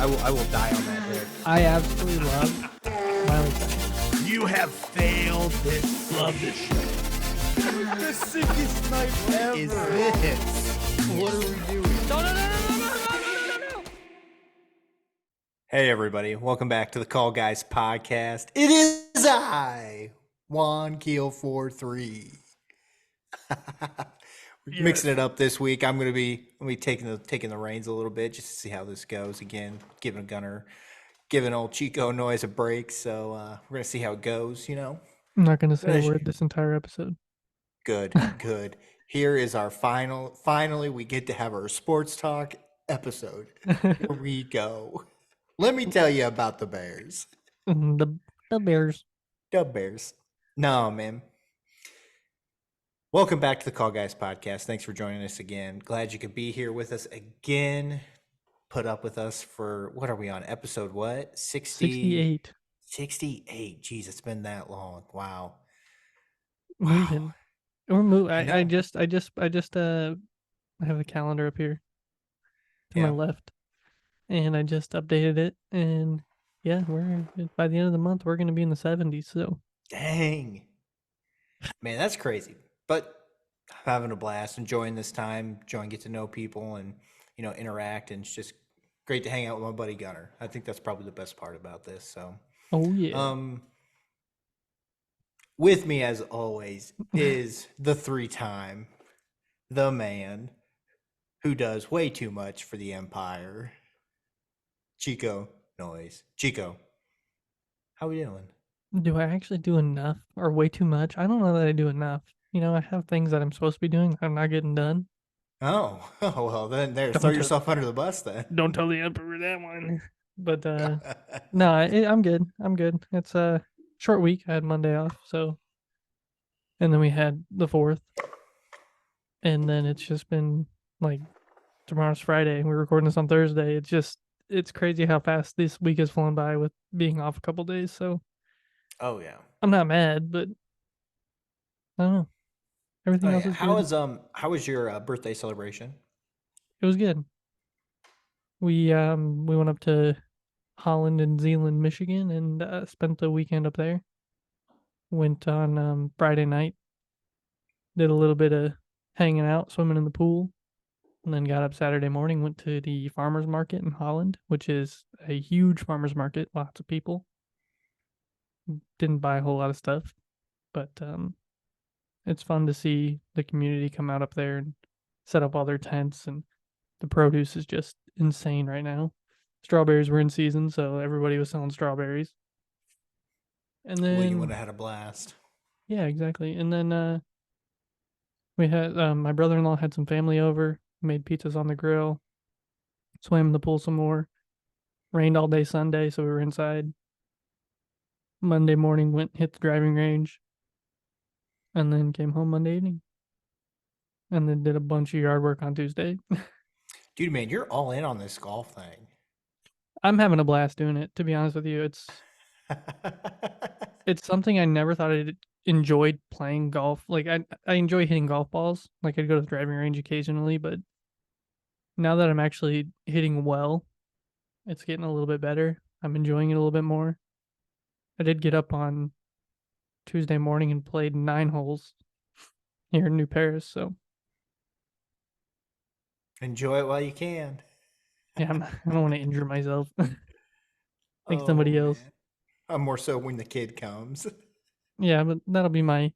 I will die on that hill. I absolutely love Miley Cyrus. You have failed this. Love this shit. The sickest night ever. Is this? What are we doing? No. Hey everybody, welcome back to the Call Guys podcast. It is I, Juan Keel 43. We're mixing it up this week. I'm gonna be taking the reins a little bit just to see how this goes. Again, giving old Chico Noise a break. So we're gonna see how it goes. You know. I'm not going to say a word this entire episode. Good. Here is our finally we get to have our sports talk episode. Here we go. Let me tell you about the Bears. The Bears. The Bears. No, man. Welcome back to the Call Guys podcast. Thanks for joining us again. Glad you could be here with us again. Put up with us for, what are we on? Episode what? 68. 68. Jeez, it's been that long. Wow. Moving. We're moving. I know. I just I have the calendar up here to my left, and I just updated it, and yeah, we're by the end of the month we're going to be in the 70s. So dang, man, that's crazy. But I'm having a blast, enjoying this time, get to know people, and interact, and it's just great to hang out with my buddy Gunner. I think that's probably the best part about this. So, oh yeah. With me as always is the the man who does way too much for the Empire, Chico Noise. Chico, how we doing? Do I actually do enough or way too much? I don't know that I do enough. I have things that I'm supposed to be doing that I'm not getting done. Oh well, then throw yourself under the bus then. Don't tell the Emperor that one. But no, I'm good. It's a short week. I had Monday off, and then we had the 4th, and then it's just been like tomorrow's Friday. We're recording this on Thursday. It's crazy how fast this week has flown by with being off a couple days. So, oh yeah, I'm not mad, but I don't know. Everything else is good. How was your birthday celebration? It was good. We went up to Holland and Zeeland, Michigan, and spent the weekend up there. Went on Friday night. Did a little bit of hanging out, swimming in the pool, and then got up Saturday morning. Went to the farmers market in Holland, which is a huge farmers market. Lots of people. Didn't buy a whole lot of stuff, but it's fun to see the community come out up there and set up all their tents, and the produce is just insane right now. Strawberries were in season, so everybody was selling strawberries. And then you would have had a blast. Yeah, exactly. And then we had my brother-in-law had some family over, made pizzas on the grill, swam in the pool some more. Rained all day Sunday, so we were inside. Monday morning hit the driving range, and then came home Monday evening. And then did a bunch of yard work on Tuesday. Dude, man, you're all in on this golf thing. I'm having a blast doing it, to be honest with you. It's something I never thought I enjoyed playing golf. Like, I enjoy hitting golf balls. Like, I'd go to the driving range occasionally, but now that I'm actually hitting well, it's getting a little bit better. I'm enjoying it a little bit more. I did get up on Tuesday morning and played 9 holes here in New Paris, so enjoy it while you can. Yeah, I don't want to injure myself. Like somebody else. Man. I'm more so when the kid comes. Yeah, but that'll be my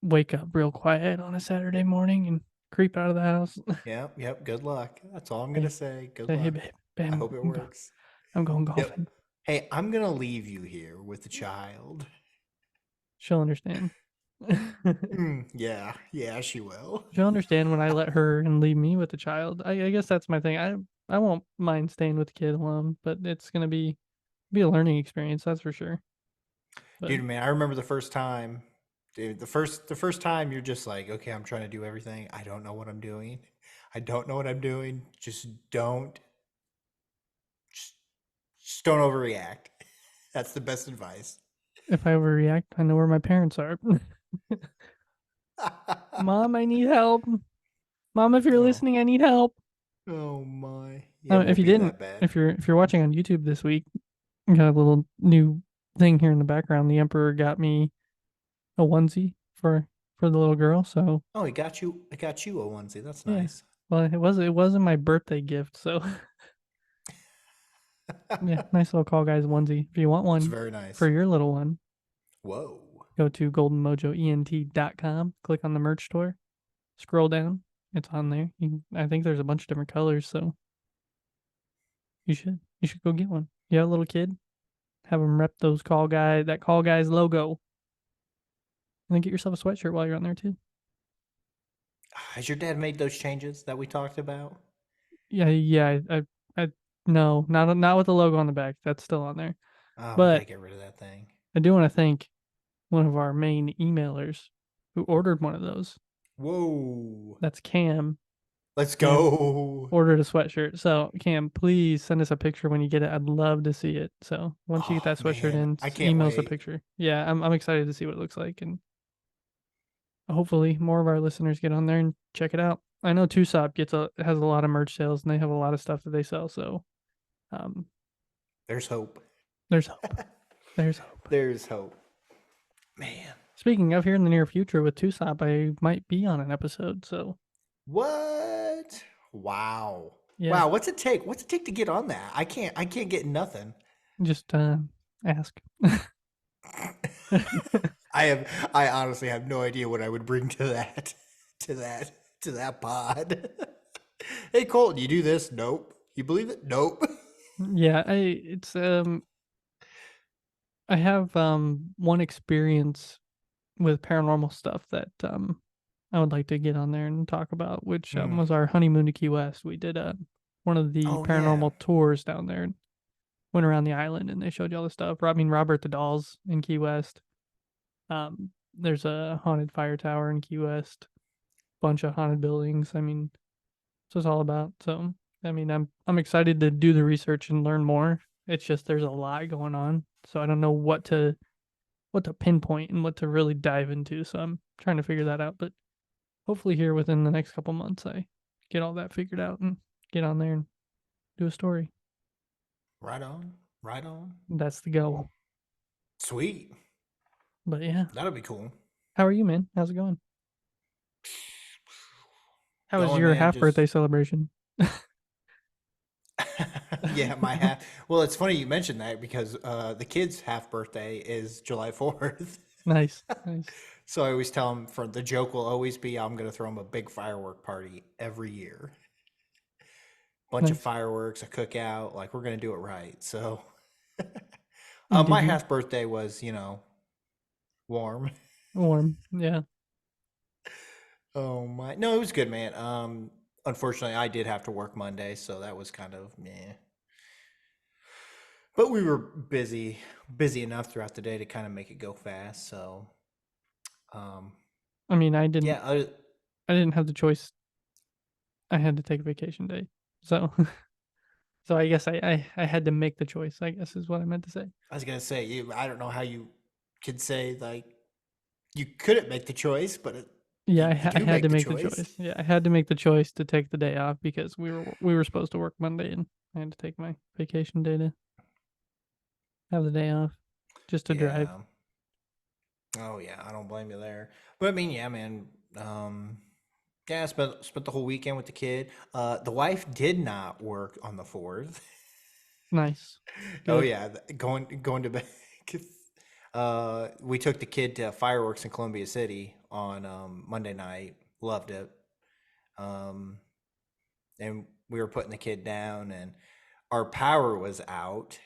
wake up real quiet on a Saturday morning and creep out of the house. Yep. Good luck. That's all I'm going to say. Good luck. Hey, babe, I hope it works. I'm going golfing. Yep. Hey, I'm going to leave you here with the child. She'll understand. Yeah, she will. She'll understand when I let her and leave me with the child. I guess that's my thing. I won't mind staying with the kid alone, but it's going to be a learning experience, that's for sure. But, dude, man, I remember the first time. Dude, the first time you're just like, okay, I'm trying to do everything. I don't know what I'm doing. Just don't overreact. That's the best advice. If I overreact, I know where my parents are. Mom, I need help. Mom, if you're listening, I need help. Oh my. Yeah, it If won't you be didn't, that bad. if you're watching on YouTube this week, we got a little new thing here in the background. The Emperor got me a onesie for the little girl. So Oh, I got you a onesie. That's yeah, nice. well, it wasn't my birthday gift, so yeah, nice little Call Guys onesie. If you want It's one very nice. for your little one, Whoa. go to goldenmojoent.com, click on the merch store, scroll down, it's on there. I think there's a bunch of different colors, so you should go get one. You have a little kid, have them rep that Call Guys logo, and then get yourself a sweatshirt while you're on there too. Has your dad made those changes that we talked about? Yeah. I no, not with the logo on the back. That's still on there. Oh, we But gotta get rid of that thing. I do want to thank one of our main emailers who ordered one of those. Whoa. That's Cam. Let's Cam go. ordered a sweatshirt. So Cam, please send us a picture when you get it. I'd love to see it. So once you get that sweatshirt Man, in, I can't email us a wait. picture. Yeah, I'm excited to see what it looks like, and hopefully more of our listeners get on there and check it out. I know Tucson has a lot of merch sales, and they have a lot of stuff that they sell. So There's hope. there's hope. There's hope. There's hope. Man. Speaking of, here in the near future with Tucson, I might be on an episode. So What? Wow. yeah, Wow, what's it take? What's it take to get on that? I can't get nothing. just ask. I honestly have no idea what I would bring to that to that pod. Hey Colton, you do this? Nope. You believe it? Nope. Yeah, I have one experience with paranormal stuff that I would like to get on there and talk about, which was our honeymoon to Key West. We did one of the Oh, yeah. paranormal tours down there, and went around the island, and they showed you all the stuff. I mean, Robert the Dolls in Key West. There's a haunted fire tower in Key West, bunch of haunted buildings. I mean, that's what it's all about. So, I mean, I'm excited to do the research and learn more. It's just there's a lot going on, so I don't know what to pinpoint and what to really dive into. So I'm trying to figure that out. But hopefully, here within the next couple months, I get all that figured out and get on there and do a story. Right on. Right on. That's the goal. Sweet. But yeah, That'll be cool. how are you, man? How's it going? How was Going, your man, half just- birthday celebration? Yeah, my half. Well, it's funny you mentioned that because the kid's half birthday is July 4th. Nice. So I always tell him, for the joke will always be, I'm going to throw him a big firework party every year. Bunch of Nice. fireworks, a cookout, like we're going to do it right. So And my did you- half birthday was, warm. Warm. Yeah. Oh my, no, it was good, man. Unfortunately I did have to work Monday, so that was kind of meh. But we were busy enough throughout the day to kind of make it go fast. So, I mean, I didn't yeah, have the choice. I had to take a vacation day. So so I guess I had to make the choice, I guess is what I meant to say. I was gonna say, I don't know how you could say like you couldn't make the choice, but Yeah, you I do had to make the the choice. choice. Yeah, I had to make the choice to take the day off because we were supposed to work Monday, and I had to take my vacation day to have the day off just to drive. Oh yeah, I don't blame you there. But I mean, yeah, man. Yeah, I spent the whole weekend with the kid. The wife did not work on the 4th. Nice. Oh Good. yeah, going to bed. We took the kid to fireworks in Columbia City on Monday night. Loved it. And we were putting the kid down, and our power was out.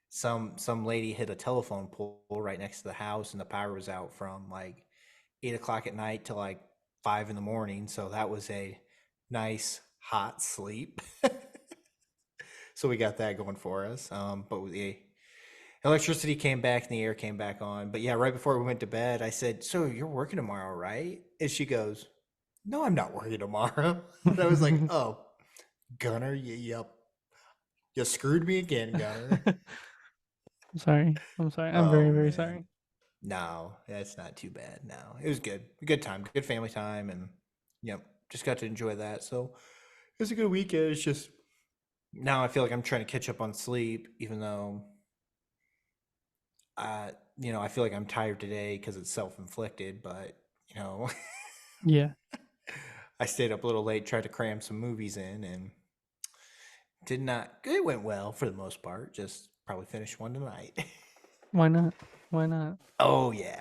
Some lady hit a telephone pole right next to the house, and the power was out from like 8 o'clock at night to like 5 in the morning. So that was a nice hot sleep. So we got that going for us. But the electricity came back and the air came back on. But yeah, right before we went to bed, I said, "So you're working tomorrow, right?" And she goes, "No, I'm not working tomorrow." And I was like, "Oh, Gunner, yep. You screwed me again, Gunner." I'm sorry. I'm Oh, very, very man. sorry. No, it's not too bad. No, it was good. Good time, good family time, and just got to enjoy that. So was a good weekend. It's just now I feel like I'm trying to catch up on sleep, even though I feel like I'm tired today because it's self-inflicted. But Yeah. I stayed up a little late, tried to cram some movies in, and did not. It went well for the most part. Just probably finished one tonight. Why not? Why not? Oh yeah,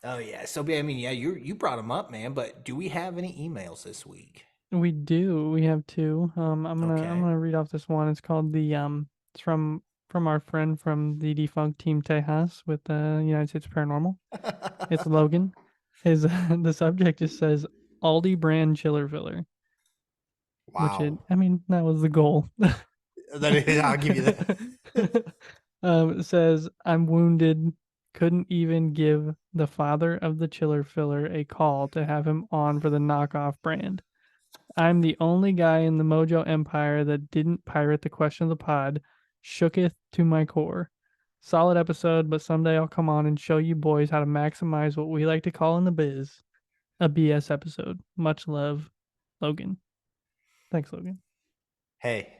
oh yeah. So I mean, yeah, you brought them up, man. But do we have any emails this week? We do. We have two. I'm Okay. gonna read off this one. It's called it's from our friend from the defunct Team Tejas with the United States Paranormal. It's Logan. His the subject just says Aldi brand chiller filler, Wow. I mean, that was the goal. I'll give you that. It says, I'm wounded. Couldn't even give the father of the chiller filler a call to have him on for the knockoff brand. I'm the only guy in the Mojo Empire that didn't pirate the question of the pod. Shooketh to my core. Solid episode, but someday I'll come on and show you boys how to maximize what we like to call in the biz a BS episode. Much love, Logan. Thanks, Logan. Hey,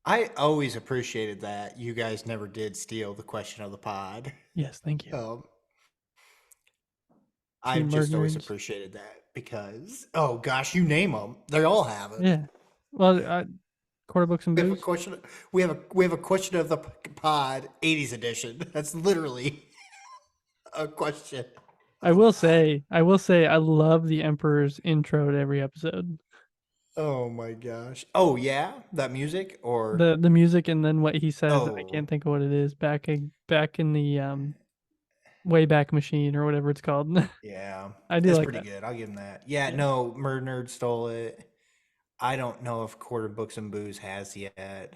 I always appreciated that you guys never did steal the question of the pod. Yes, thank you. I've Team just always Murdnerds. appreciated that because, oh gosh, you name them, they all have it. Yeah. Well, quarter books and We have a booze. question. We have a question of the pod, 80s edition. That's literally a question. I will say, I love the Emperor's intro to every episode. Oh my gosh. Oh yeah, that music or The music and then what he says. I oh can't think of what it is. Back in the Wayback Machine or whatever it's called. yeah, I do that's like pretty that. good. I'll give him that. Yeah, Yeah. no, Murdnerds stole it. I don't know if Quarter Books and Booze has yet.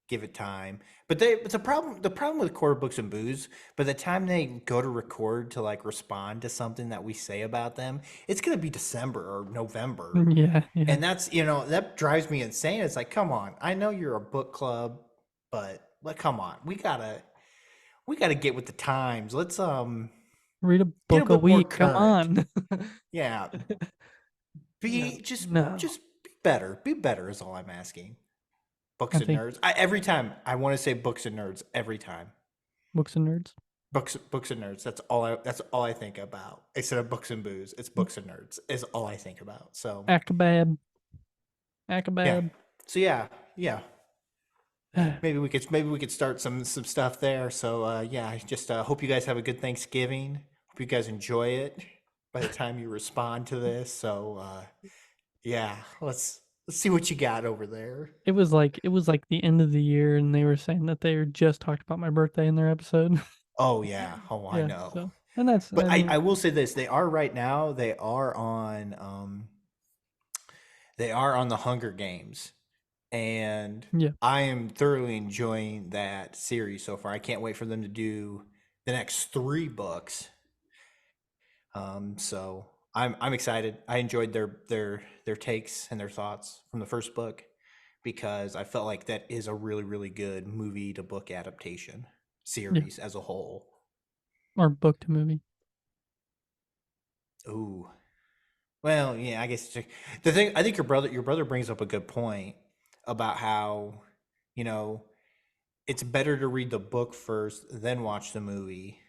Give it time. But the problem with Quarter Books and Booze, by the time they go to record to like respond to something that we say about them, it's gonna be December or November. Yeah. And that's that drives me insane. It's like, come on, I know you're a book club, but like come on, we gotta get with the times. Let's Read a get book a bit more week. Come current. on. Yeah. Be No. just be better. Be better is all I'm asking. Books I and think nerds. Every time I want to say books and nerds. Every time books and nerds. books and nerds. That's all I think about. Instead of books and booze, it's books and nerds. Is all I think about. So Akabab. yeah. So yeah. Yeah. Maybe we could start some stuff there. So yeah, I just hope you guys have a good Thanksgiving. Hope you guys enjoy it by the time you respond to this. So yeah, let's see what you got over there. It was like the end of the year, and they were saying that they just talked about my birthday in their episode. Oh yeah. Oh, I Yeah, know. so and that's But I mean, I will say this: they are right now. They are on. They are on the Hunger Games, and yeah, I am thoroughly enjoying that series so far. I can't wait for them to do the next 3 books. So I'm excited. I enjoyed their takes and their thoughts from the first book because I felt like that is a really really good movie to book adaptation series as a whole. or book to movie. Ooh. Well, yeah, I guess the thing. I think your brother brings up a good point about how you know it's better to read the book first, then watch the movie,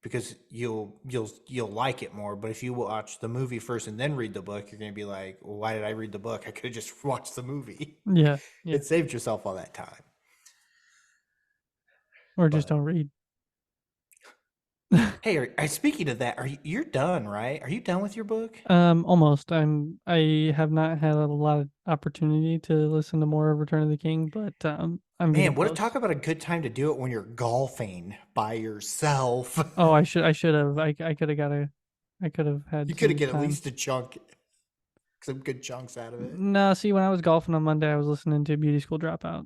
because you'll like it more. But if you watch the movie first and then read the book, you're gonna be like, well, why did I read the book? I could have just watched the movie. Yeah, yeah, It saved yourself all that time. or just But don't read. hey, speaking of that, you're done, right? Are you done with your book? Almost. I have not had a lot of opportunity to listen to more of Return of the King, but I'm getting Man, what close. talk about a good time to do it when you're golfing by yourself. Oh, I should have. I could have had. You could have some get at time. least some good chunks out of it. No, see, when I was golfing on Monday, I was listening to Beauty School Dropout.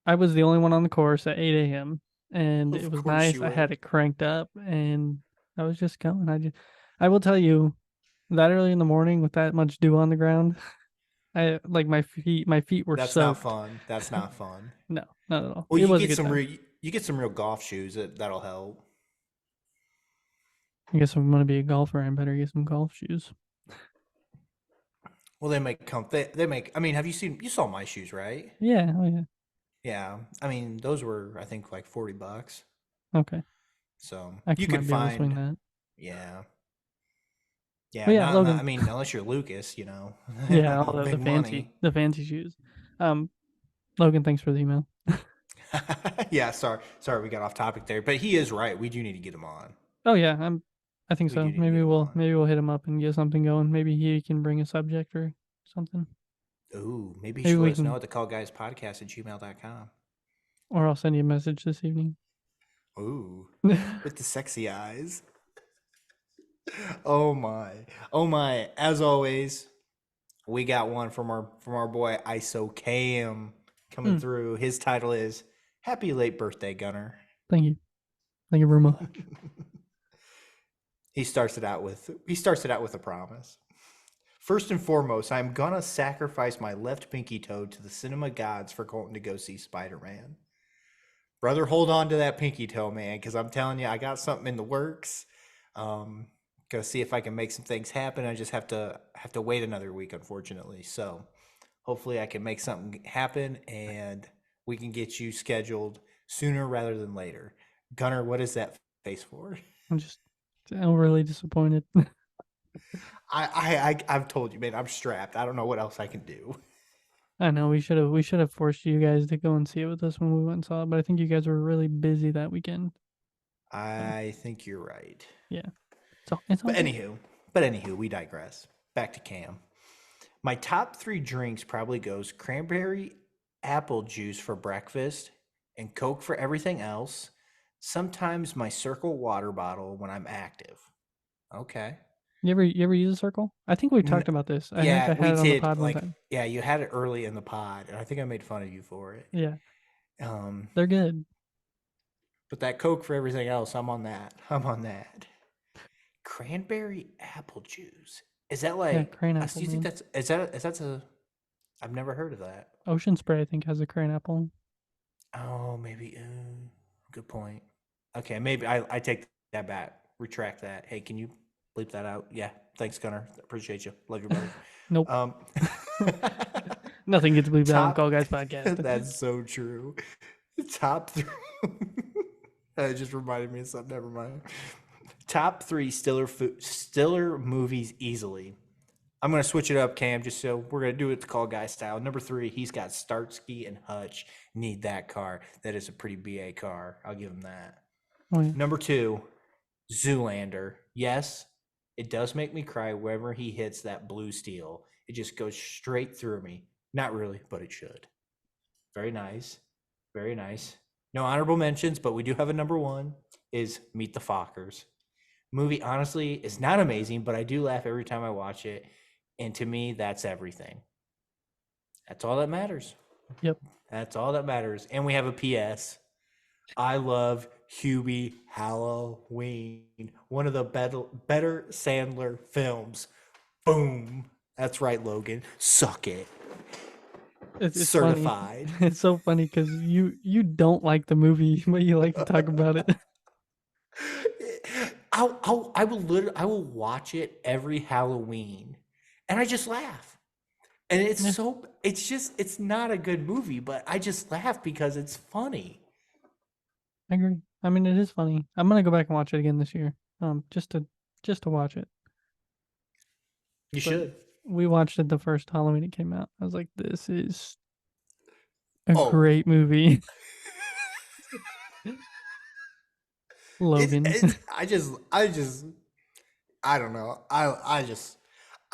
I was the only one on the course at 8 a.m. and Of it was course nice. you I were. had it cranked up and I was just going. I will tell you, that early in the morning with that much dew on the ground, I like my feet were That's soaked. not fun. That's not fun. No, not at all. Well, It was a good time. you get some real golf shoes that'll help. I guess if I'm gonna be a golfer, I better get some golf shoes. Well, they make they make. I mean, you saw my shoes, right? Yeah. Oh yeah. Yeah. I mean, those were I think like $40. Okay. So I you might could be able to swing find. that. Yeah. But Yeah. yeah, Not. I Logan. mean, unless you're Lucas, Yeah, all the big money. fancy shoes. Logan, thanks for the email. Yeah. Sorry, we got off topic there, but he is right. We do need to get him on. Oh yeah, I think We do so. need to get him on. Maybe we'll hit him up and get something going. Maybe he can bring a subject or something. Ooh, maybe he Maybe should we let us know can, at thecallguyspodcast@gmail.com. or I'll send you a message this evening. Ooh, with the sexy eyes. Oh my. Oh my. As always, we got one from our boy ISO Cam coming through. His title is Happy Late Birthday, Gunner. Thank you. Thank you very much. He starts it out with a promise. First and foremost, I'm gonna sacrifice my left pinky toe to the cinema gods for Colton to go see Spider-Man. Brother, hold on to that pinky toe, man, because I'm telling you, I got something in the works. Gonna see if I can make some things happen. I just have to wait another week, unfortunately. So hopefully I can make something happen and we can get you scheduled sooner rather than later. Gunner, what is that face for? I'm really disappointed. I've told you, man, I'm strapped. I don't know what else I can do. I know we should have forced you guys to go and see it with us when we went and saw it, but I think you guys were really busy that weekend. I think you're right. Yeah. It's all But good. anywho, we digress. Back to Cam. My top 3 drinks probably goes cranberry apple juice for breakfast and Coke for everything else. Sometimes my Circle water bottle when I'm active. Okay. You ever use a circle? I think we N- talked about this. I think Yeah, I we had it on the did. pod one Like, time. yeah, you had it early in the pod, and I think I made fun of you for it. Yeah, Um, they're good. but that Coke for everything else, I'm on that. I'm on that. Cranberry apple juice. Is that Yeah, like? crane Do apple, you think man. that's a? I've never heard of that. Ocean Spray, I think, has a crane apple. Oh, maybe. Good point. Okay, maybe I take that back. Retract that. Hey, can you bleep that out? Yeah. Thanks, Gunner. Appreciate you. Love you, brother. Nope. Um, Nothing gets bleeped out on top. Call Guys Podcast. That's so true. Top 3. That just reminded me of something. Never mind. Top 3 Stiller movies easily. I'm gonna switch it up, Cam. Just so we're gonna do it the Call Guy style. Number 3, he's got Starsky and Hutch. Need that car. That is a pretty BA car. I'll give him that. Oh, yeah. Number 2, Zoolander. Yes, it does make me cry whenever he hits that blue steel. It just goes straight through me. Not really, but it should. Very nice. Very nice. No honorable mentions, but we do have a number 1 is Meet the Fockers. Movie honestly is not amazing, but I do laugh every time I watch it. And to me, that's everything. That's all that matters. Yep. That's all that matters. And we have a PS. I love Hubie Halloween, one of the better Sandler films. Boom. That's right, Logan. Suck it. It's Certified. Funny. It's so funny because you don't like the movie, but you like to talk about it. I will watch it every Halloween, and I just laugh. And it's not a good movie, but I just laugh because it's funny. I agree. I mean, it is funny. I'm gonna go back and watch it again this year. Just to watch it. You should. We watched it the first Halloween it came out. I was like, this is a great movie. Logan. I don't know. I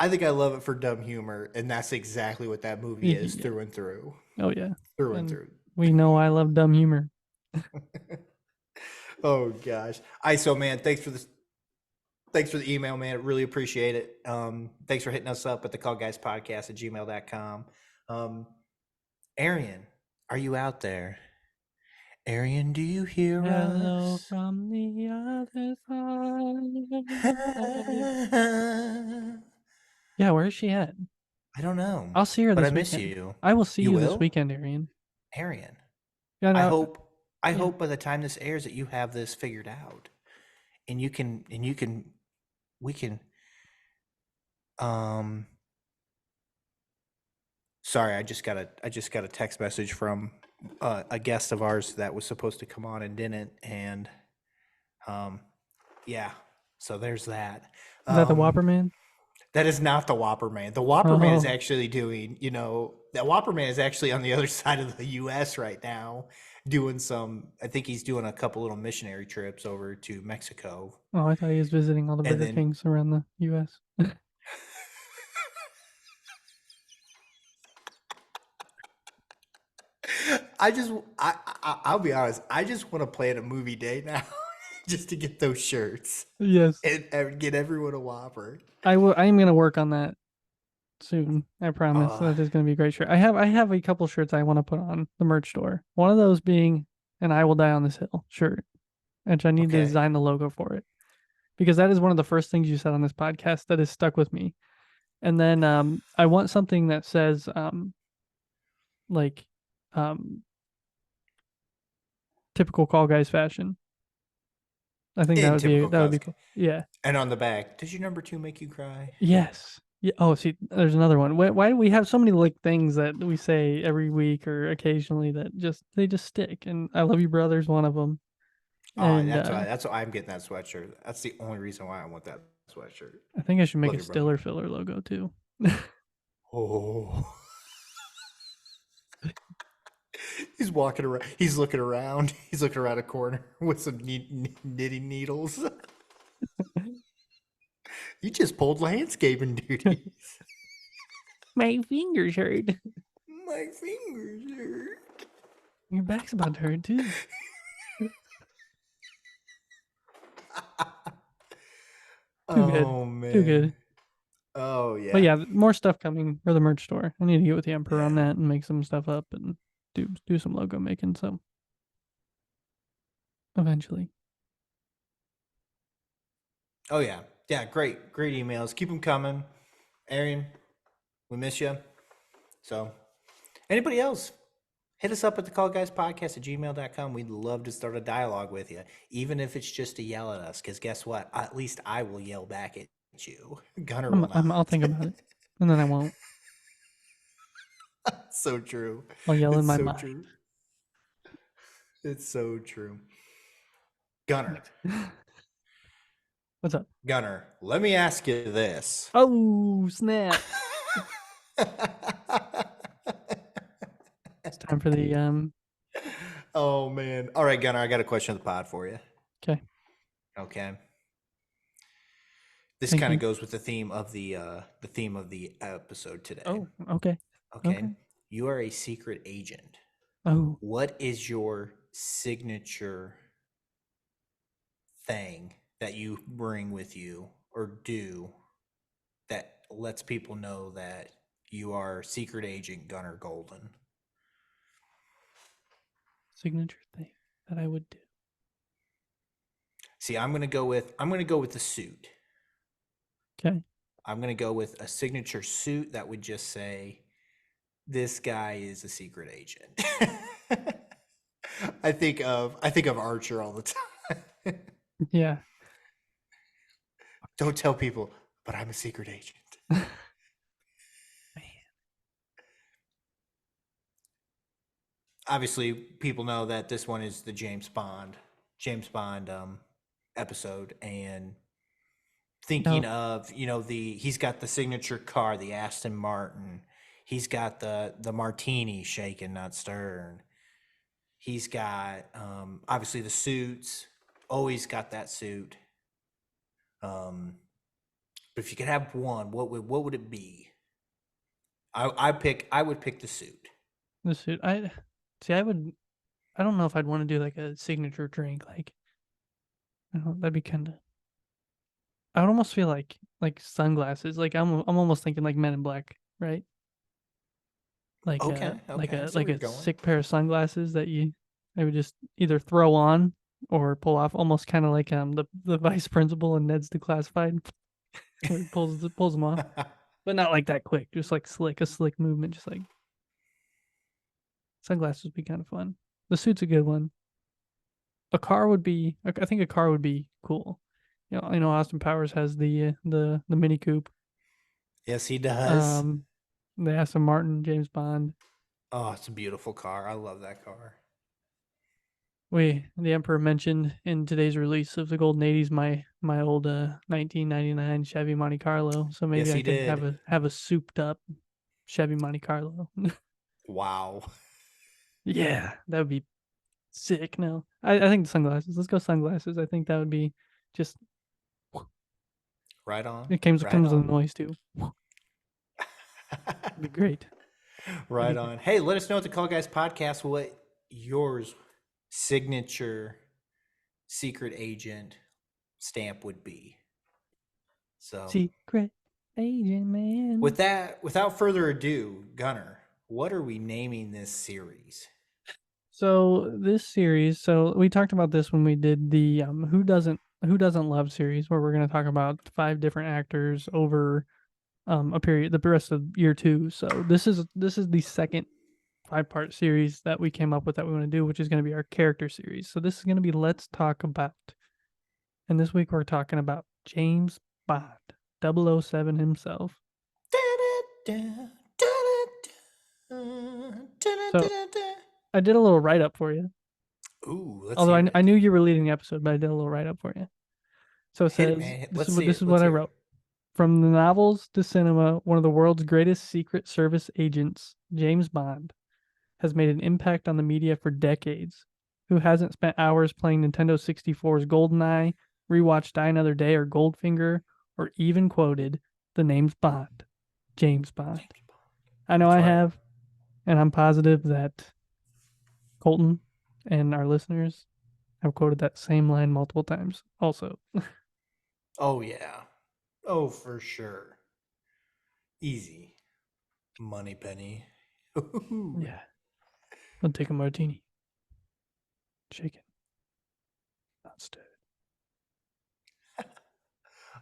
think I love it for dumb humor, and that's exactly what that movie is through and through. Oh yeah. Through and through. We know I love dumb humor. Oh gosh. ISO man, thanks for the email, man. Really appreciate it. Thanks for hitting us up at thecallguyspodcast@gmail.com. Arian, are you out there? Arian, do you hear Hello us? from the other side. Yeah, where is she at? I don't know. I'll see her this but I miss weekend. you. I will see you will? this weekend, Arian. Arian. Yeah, I no, hope by the time this airs that you have this figured out. And we can Sorry, I just got a text message from a guest of ours that was supposed to come on and didn't, and yeah. So there's that. Is that the Whopper Man? That is not the Whopper Man. The Whopper Man is Oh. actually doing, the Whopper Man is actually on the other side of the U.S. right now, doing I think he's doing a couple little missionary trips over to Mexico. Oh, I thought he was visiting all the And Burger then- Kings around the U.S. I'll be honest. I just want to plan a movie day now, just to get those shirts Yes, and get everyone a Whopper. I will. I am gonna work on that soon. I promise. That is gonna be a great shirt. I have a couple shirts I want to put on the merch store. One of those being an "I Will Die on This Hill" shirt, which I need to Okay. design the logo for it, because that is one of the first things you said on this podcast that has stuck with me. And then I want something that says like typical Call Guys fashion. I think that would be cool. Yeah. And on the back, does your number 2 make you cry? Yes. Yeah. Oh, see, there's another one. Why do we have so many like things that we say every week or occasionally that they just stick? And "I love you, brother's" one of them. And That's why I'm getting that sweatshirt. That's the only reason why I want that sweatshirt. I think I should make Love a you, brother. Stiller Filler logo too. Oh. He's walking around. He's looking around. He's looking around a corner with some knitting needles. You just pulled landscaping duties. My fingers hurt. My fingers hurt. Your back's about to hurt too. Good. Oh man. Too good. Oh yeah. But yeah, more stuff coming for the merch store. I need to get with the Emperor on that and make some stuff up and do some logo making. So eventually. Oh yeah. Yeah, great emails. Keep them coming. Arian, we miss you. So anybody else, hit us up at thecallguyspodcast@gmail.com. We'd love to start a dialogue with you, even if it's just to yell at us, because guess what? At least I will yell back at you. Gunner will not. I'll think about it, and then I won't. So true. I'll yell in It's my so mind. true. It's so true. Gunner, What's up? Gunner, let me ask you this. Oh, snap. It's time for the Oh man. All right, Gunner, I got a question of the pod for you. Okay. This Thank kind you. of goes with the theme of the episode today. Oh, okay. Okay. You are a secret agent. Oh, What is your signature thing that you bring with you or do that lets people know that you are secret agent Gunner Golden? signature thing that I would do. See, I'm gonna go with the suit. Okay. I'm gonna go with a signature suit that would just say, "This guy is a secret agent." I think of Archer all the time. Yeah. Don't tell people, but I'm a secret agent. Obviously, people know that this one is the James Bond episode, and thinking of, he's got the signature car, the Aston Martin. He's got the martini shaken, not stirred. He's got obviously the suits. Always got that suit. But if you could have one, what would it be? I would pick the suit. The suit. I don't know if I'd want to do like a signature drink. Like, that'd be kind of. I would almost feel like sunglasses. Like I'm almost thinking like Men in Black, right? Like like a sick pair of sunglasses that I would just either throw on or pull off, almost kind of like the vice principal in Ned's Declassified. Where he pulls them off, but not like that quick. Just like a slick movement. Just like sunglasses would be kind of fun. The suit's a good one. I think a car would be cool. Austin Powers has the Mini Coupe. Yes, he does. The Aston Martin, James Bond. Oh, it's a beautiful car. I love that car. The Emperor mentioned in today's release of the Golden 80s my old 1999 Chevy Monte Carlo. So maybe Yes, I he can did. have a souped up Chevy Monte Carlo. Wow. Yeah, that would be sick. No, I think the sunglasses. Let's go sunglasses. I think that would be just. Right on. It comes Right with a on. noise too. It'd be great. Right on. Hey, let us know at the Call Guys Podcast what yours signature secret agent stamp would be. So Secret agent man. with that, without further ado, Gunner, what are we naming this series? So this series, so we talked about this when we did the Who Doesn't Love series, where we're going to talk about 5 different actors over a period, the rest of year 2. So this is the second 5-part series that we came up with that we want to do, which is going to be our character series. So this is going to be Let's Talk About. And this week we're talking about James Bond, 007 himself. So I did a little write-up for you. Ooh, let's Although hear I it. knew you were leading the episode, but I did a little write-up for you. So it Hit it, says, man. this Let's is see this it. is Let's what I hear it. wrote. From the novels to cinema, one of the world's greatest Secret Service agents, James Bond, has made an impact on the media for decades. Who hasn't spent hours playing Nintendo 64's GoldenEye, rewatched Die Another Day or Goldfinger, or even quoted the names Bond, James Bond? I know That's I right. have, and I'm positive that Colton and our listeners have quoted that same line multiple times also. Oh, yeah. Oh, for sure. Easy. Money penny. Yeah. I'll take a martini. Shake it. Not stirred.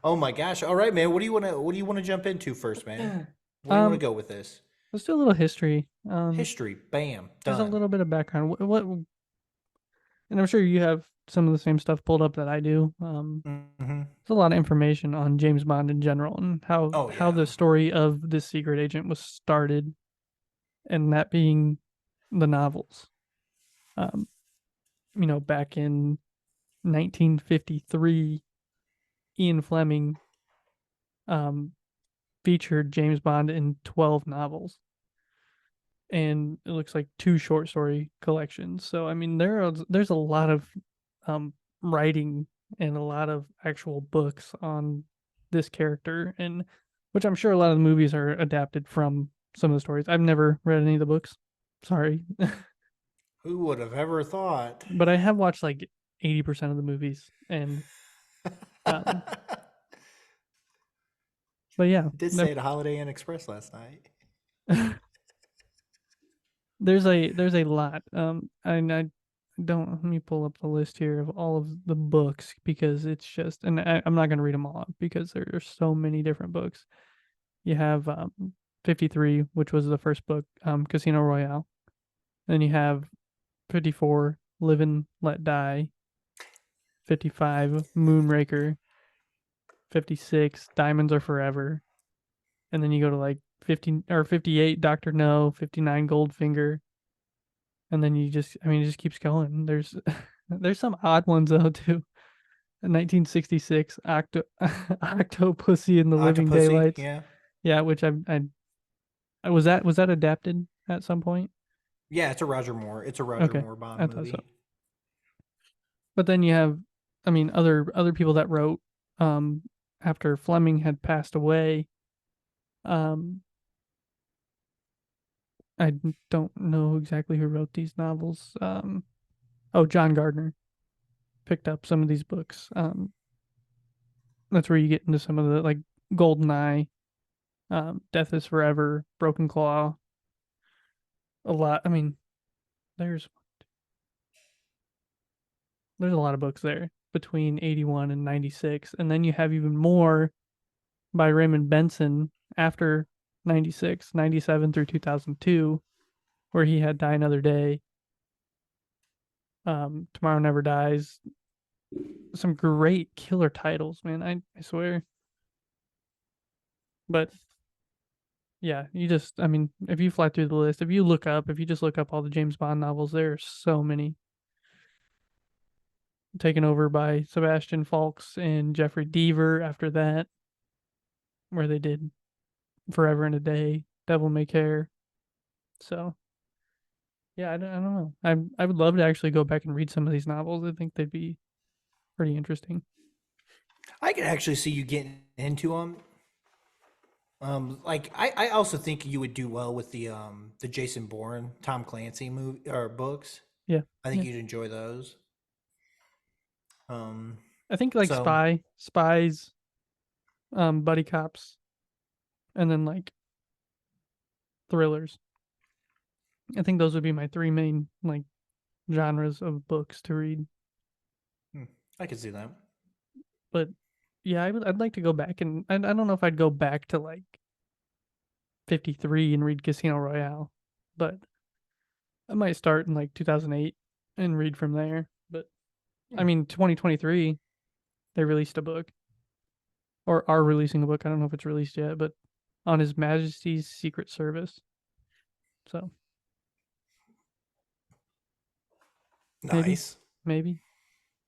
Oh my gosh. All right, man. What do you want to jump into first, man? Where do you want to go with this? Let's do a little history. History. Bam. Just a Done. little bit of background. What and I'm sure you have some of the same stuff pulled up that I do. Mm-hmm. There's a lot of information on James Bond in general and Oh, how yeah. the story of this secret agent was started, and that being the novels. Back in 1953, Ian Fleming featured James Bond in 12 novels, and it looks like 2 short story collections. So I mean, there's a lot of writing and a lot of actual books on this character, and which I'm sure a lot of the movies are adapted from some of the stories. I've never read any of the books. Sorry. Who would have ever thought? But I have watched like 80% of the movies, and um but yeah, Did stay at a Holiday Inn Express last night. there's a lot. And I don't, let me pull up the list here of all of the books, because it's just, and I'm not going to read them all because there are so many different books. You have 53, which was the first book, Casino Royale. Then you have 54, Live and Let Die. 55, Moonraker. 56, Diamonds Are Forever. And then you go to like 15 or 58, Dr. No. 59, Goldfinger. And then it just keeps going. There's some odd ones though too. 1966, Octopussy in the Living Octopussy, Daylights. yeah. Yeah, which was that adapted at some point? Yeah, it's a Roger Moore. It's a Roger Okay, Moore Bond I thought movie. so. But then you have, other people that wrote after Fleming had passed away. I don't know exactly who wrote these novels. John Gardner picked up some of these books. That's where you get into some of the, like, Goldeneye, Death is Forever, Broken Claw. A lot. I mean, there's a lot of books there between 81 and 96, and then you have even more by Raymond Benson after 96, 97 through 2002, where he had Die Another Day, Tomorrow Never Dies. Some great killer titles, man. I swear. But Yeah, I mean, if you fly through the list, if you just look up all the James Bond novels, there are so many. Taken over by Sebastian Faulks and Jeffrey Deaver after that, where they did Forever and a Day, Devil May Care. So, yeah, I don't know. I would love to actually go back and read some of these novels. I think they'd be pretty interesting. I could actually see you getting into them. Like I also think you would do well with the Jason Bourne, Tom Clancy movie or books. Yeah, I think yeah. you'd enjoy those. I think like So spies, buddy cops, and then like thrillers. I think those would be my three main like genres of books to read. I could see that. But yeah, I'd like to go back and I don't know if I'd go back to like 53 and read Casino Royale, but I might start in like 2008 and read from there. But I mean, 2023 they released a book or are releasing a book. I don't know if it's released yet, but on His Majesty's Secret Service. So Nice, maybe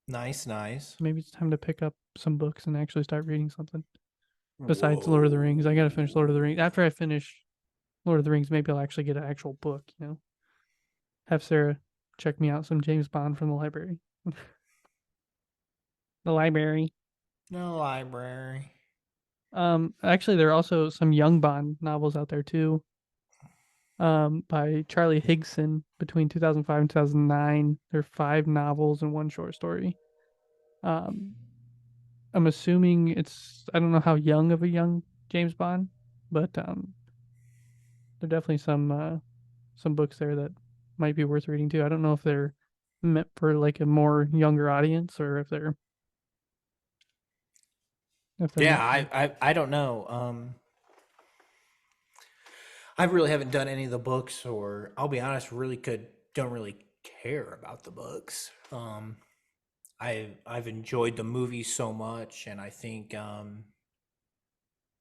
nice. maybe it's time to pick up some books and actually start reading something besides Lord of the Rings. I gotta finish Lord of the Rings. After I finish Lord of the Rings, maybe I'll actually get an actual book. Have Sarah check me out some James Bond from the library. The library. No library. Actually, there are also some young Bond novels out there too. By Charlie Higson between 2005 and 2009. There are 5 novels and 1 short story. I'm assuming I don't know how young of a young James Bond, but there are definitely some books there that might be worth reading too. I don't know if they're meant for like a more younger audience or if they're Yeah, meant I don't know. I really haven't done any of the books, or I'll be honest, don't really care about the books. I've enjoyed the movies so much, and I think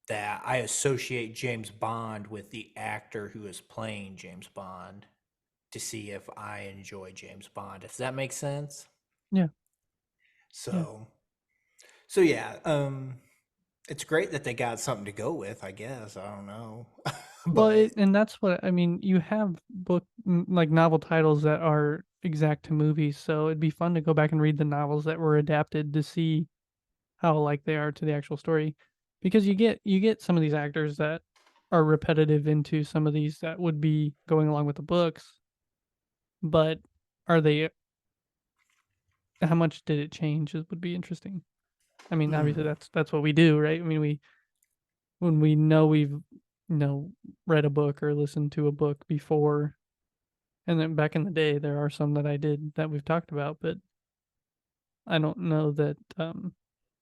that I associate James Bond with the actor who is playing James Bond to see if I enjoy James Bond. If that makes sense. yeah. So, so yeah, it's great that they got something to go with, I guess. I don't know. Well, But and that's what I mean. You have like novel titles that are exact to movies, so it'd be fun to go back and read the novels that were adapted to see how like they are to the actual story, because you get some of these actors that are repetitive into some of these that would be going along with the books, but are they? How much did it change? It would be interesting. I mean, obviously that's what we do, right? I mean, when we know we've read a book or listened to a book before, and then back in the day there are some that I did that we've talked about, but I don't know that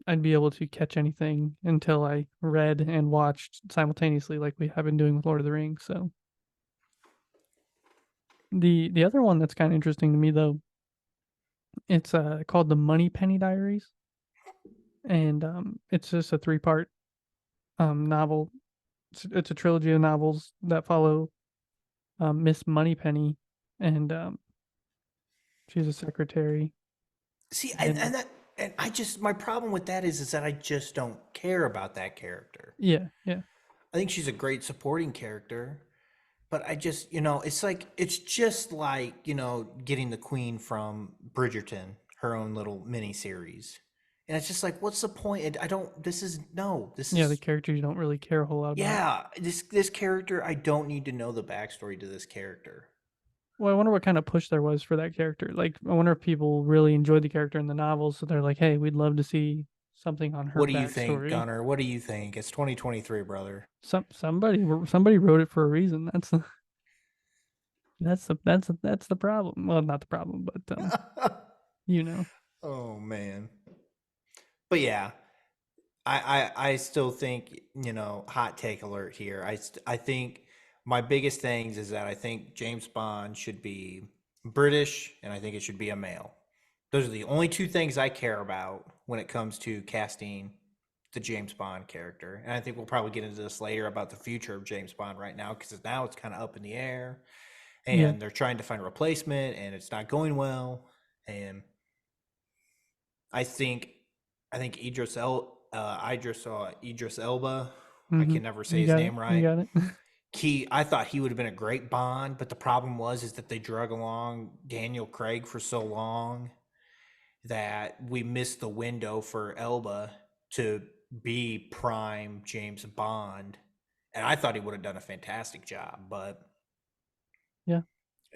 I'd be able to catch anything until I read and watched simultaneously like we have been doing with Lord of the Rings. So the other one that's kind of interesting to me though, it's called the Moneypenny Diaries, and it's just a 3-part novel. It's a trilogy of novels that follow Miss Moneypenny, and she's a secretary. see, And and I just my problem with that is that I just don't care about that character. yeah, yeah, I think she's a great supporting character, but I just, it's just like, getting the queen from Bridgerton, her own little mini series. And it's just like, what's the point? I don't, this is, no, this yeah. The is, character you don't really care a whole lot about. yeah, this character, I don't need to know the backstory to this character. Well, I wonder what kind of push there was for that character. Like, I wonder if people really enjoyed the character in the novels, so they're like, "Hey, we'd love to see something on her What do you think, backstory." Gunnar? What do you think? It's 2023, brother. Somebody wrote it for a reason. That's the problem. Well, not the problem, but you know. Oh man. But yeah, I still think, hot take alert here. I think my biggest things is that I think James Bond should be British and I think it should be a male. Those are the only 2 things I care about when it comes to casting the James Bond character. And I think we'll probably get into this later about the future of James Bond right now, because now it's kind of up in the air, and Yeah. they're trying to find a replacement, and it's not going well. And I think Idris Elba. I Mhm. can never say You his got name it. You right. got it. I thought he would have been a great Bond, but the problem is that they drug along Daniel Craig for so long that we missed the window for Elba to be prime James Bond. And I thought he would have done a fantastic job, but Yeah.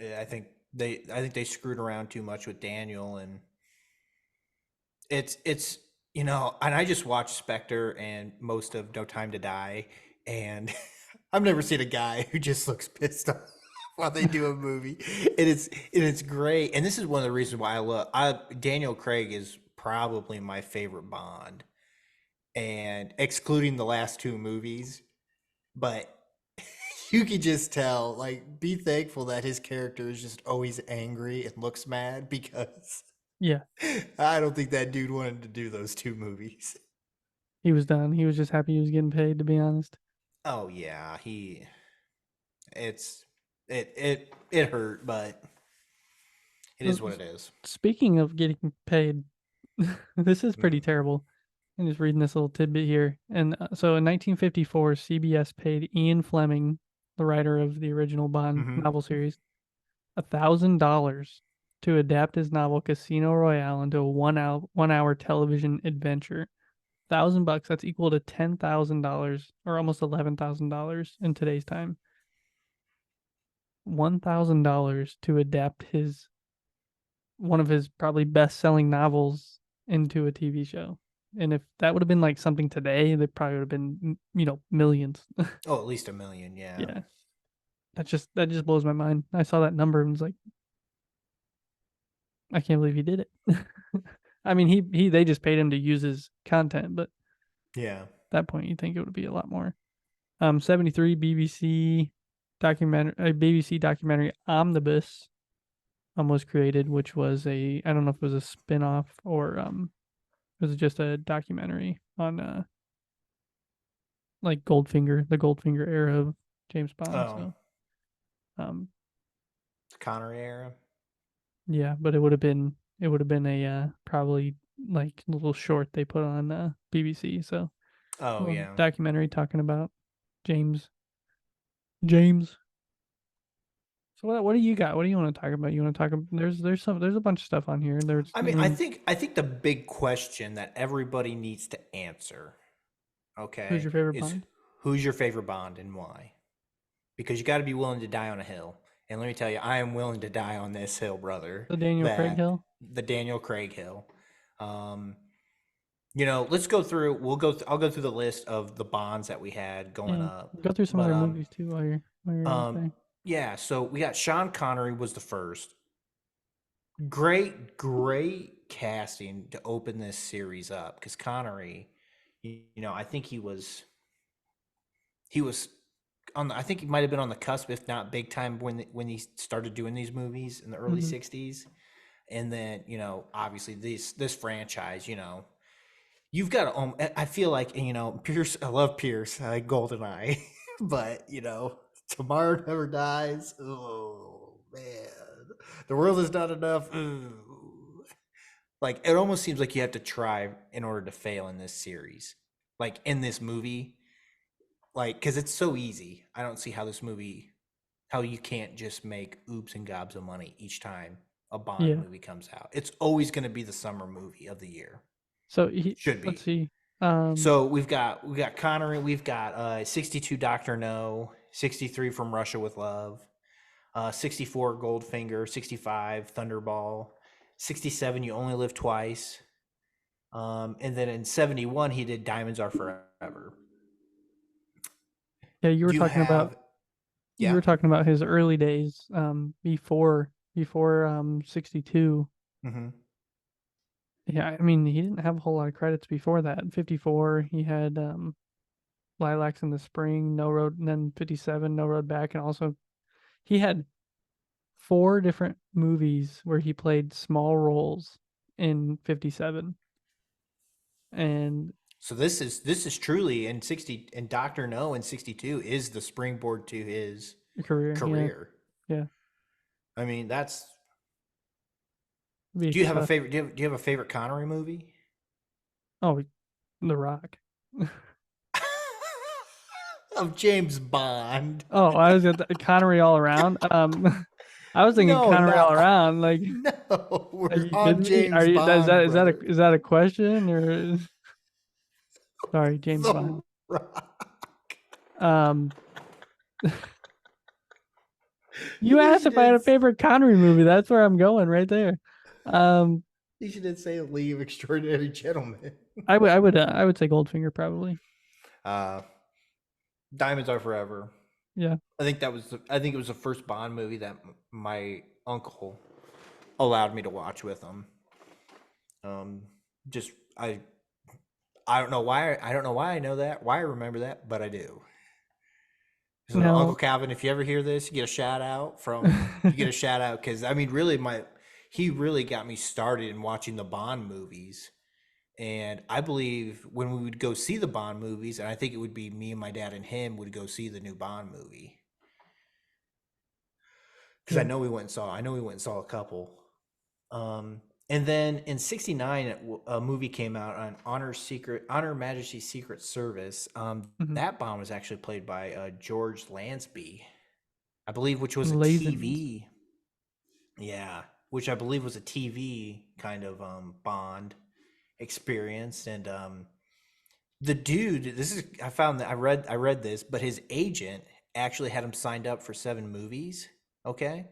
I think they screwed around too much with Daniel, and it's and I just watched Spectre and most of No Time to Die, and I've never seen a guy who just looks pissed off while they do a movie, and it's great. And this is one of the reasons why Daniel Craig is probably my favorite Bond, and excluding the last two movies, but you could just tell, like, be thankful that his character is just always angry and looks mad, because Yeah. I don't think that dude wanted to do those two movies. He was done. He was just happy he was getting paid, to be honest. Oh yeah, it hurt, but it is what it is. Speaking of getting paid, this is pretty Mhm. terrible. I'm just reading this little tidbit here. And so in 1954, CBS paid Ian Fleming, the writer of the original Bond Mhm. novel series, $1,000 to adapt his novel Casino Royale into a one hour television adventure. $1,000, that's equal to $10,000 or almost $11,000 in today's time. $1,000 to adapt one of his probably best-selling novels into a TV show. And if that would have been like something today, they probably would have been, millions. Oh, at least $1 million, yeah. Yeah. That just blows my mind. I saw that number and was like, I can't believe he did it. I mean, they just paid him to use his content, but Yeah. at that point, you'd think it would be a lot more. 73 BBC documentary Omnibus was created, which was I don't know if it was a spin-off or it was just a documentary on like the Goldfinger era of James Bond. Oh, So Connery era. yeah, but it would have been a probably like little short they put on BBC. So Oh little yeah. documentary talking about James. James. So what do you got? What do you want to talk about? You want to talk about there's a bunch of stuff on here. I mean, I think the big question that everybody needs to answer, who's okay, your favorite is Bond? who's your favorite Bond and why? Because you got to be willing to die on a hill. And let me tell you, I am willing to die on this hill, brother. The Daniel Craig Hill? The Daniel Craig hill. Let's go through. I'll go through the list of the Bonds that we had going Yeah. up. Go through some But other movies too while you're out there. yeah. So we got Sean Connery was the first. Great casting to open this series up, because Connery, I think he was I think he might have been on the cusp, if not big time, when he started doing these movies in the early Mhm. 60s. And then, obviously this franchise, you've got to, I feel like, Pierce, I love Pierce, I like GoldenEye, but, Tomorrow Never Dies. Oh, man. The World Is Not Enough. Ooh. Like, it almost seems like you have to try in order to fail in this series. Like, in this movie, like, because it's so easy. I don't see how you can't just make oops and gobs of money each time a Bond movie comes out. It's always going to be the summer movie of the year. So Should be. Let's see. So we've got Connery, we've got 62 Dr. No, 63 From Russia with Love, 64 Goldfinger, 65 Thunderball, 67 You Only Live Twice, and then in 71 he did Diamonds Are Forever. Yeah, you were talking about his early days, before 62. Mm-hmm. Yeah, I mean, he didn't have a whole lot of credits before that. In 54, he had Lilacs in the Spring, No Road, and then 57, No Road Back, and also he had 4 different movies where he played small roles in 57. And So this is truly in 60, and Dr. No in 62 is the springboard to his Career. career. Yeah. I mean, that's. Be Do you have a tough. favorite? Do you have a favorite Connery movie? Oh, The Rock. Of James Bond. Oh, I was at Connery all around. I was thinking No, Connery all not around. Like, no. We're are you on kidding me? James Are you? Bond, brother. Is that a question or? Sorry, James The Bond. Rock. Um, you asked if I had a did- favorite Connery movie. That's where I'm going right there. You should say Leave Extraordinary Gentlemen. I would say Goldfinger probably. Diamonds Are Forever. Yeah. I think it was the first Bond movie that my uncle allowed me to watch with him. Just I don't know why I know that, why I remember that, but I do. So No. Uncle Calvin, if you ever hear this, you get a shout out because I mean, really, he really got me started in watching the Bond movies. And I believe when we would go see the Bond movies, and I think it would be me and my dad and him would go see the new Bond movie. Because Yeah. I know we went and saw a couple. And then in '69, a movie came out on Honor Majesty's Secret Service. Mhm. That Bond was actually played by George Lansby, I believe, which was a Lazenby. TV. Yeah, which I believe was a TV kind of Bond experience. And the dude, I read this, but his agent actually had him signed up for 7 movies. Okay,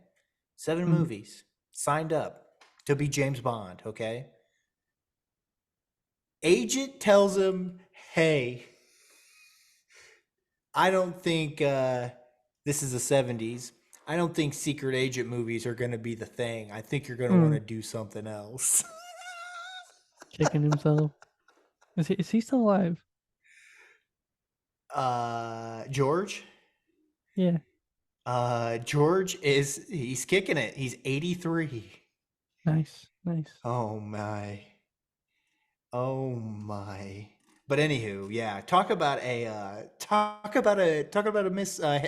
7 Mhm. movies signed up to be James Bond. Okay, agent tells him, "Hey, I don't think this is the '70s. I don't think secret agent movies are going to be the thing. I think you're going to want to do something else." Kicking himself. Is he still alive? George. Yeah. He's kicking it. He's 83. Nice. Oh my. Oh my. But anywho, yeah. Talk about a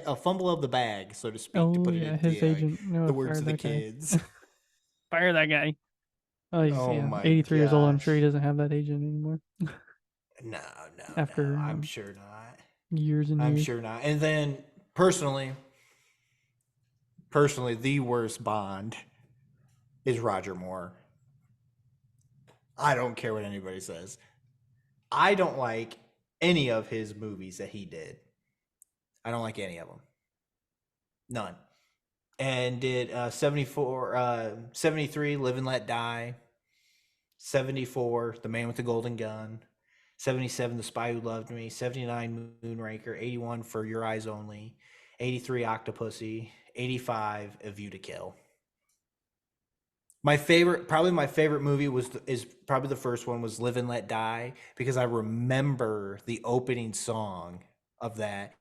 a fumble of the bag, so to speak, to Oh put it yeah, into his agent. No, the words fire of the that guy. kids. Fire that guy. Oh, he's Oh my 83 years old. I'm sure he gosh. doesn't have that agent anymore. No. After I'm sure not. years and I'm years. sure not. And then personally, the worst Bond is Roger Moore. I don't care what anybody says. I don't like any of his movies that he did. I don't like any of them. None. And did 73, Live and Let Die. 74, The Man with the Golden Gun. 77, The Spy Who Loved Me. 79, Moonraker. 81, For Your Eyes Only. 83, Octopussy. 85, A View to Kill. My favorite movie is probably the first one, was Live and Let Die, because I remember the opening song of that.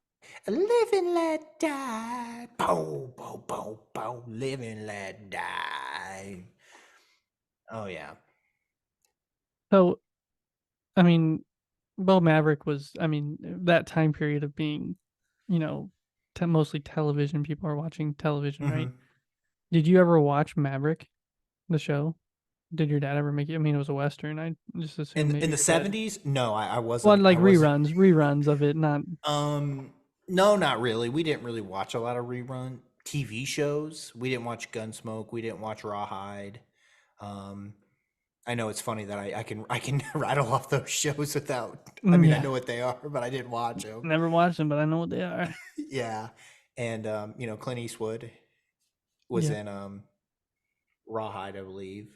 Live and let die. Boom, boom, boom, boom. Live and let die. Oh yeah. So, I mean, Maverick was. I mean, that time period of being, mostly television. People are watching television, right? Mhm. Did you ever watch Maverick, the show? Did your dad ever make it? I mean, it was a Western. I just assumed maybe In the your dad- '70s? No, I Well, wasn't. like I wasn't. reruns of it, not. No, not really. We didn't really watch a lot of rerun TV shows. We didn't watch Gunsmoke. We didn't watch Rawhide. I know it's funny that I can rattle off those shows without. I mean, I Yeah. know what they are, but I didn't watch them. Never watched them, but I know what they are. Yeah, and Clint Eastwood was Yeah. in Rawhide, I believe.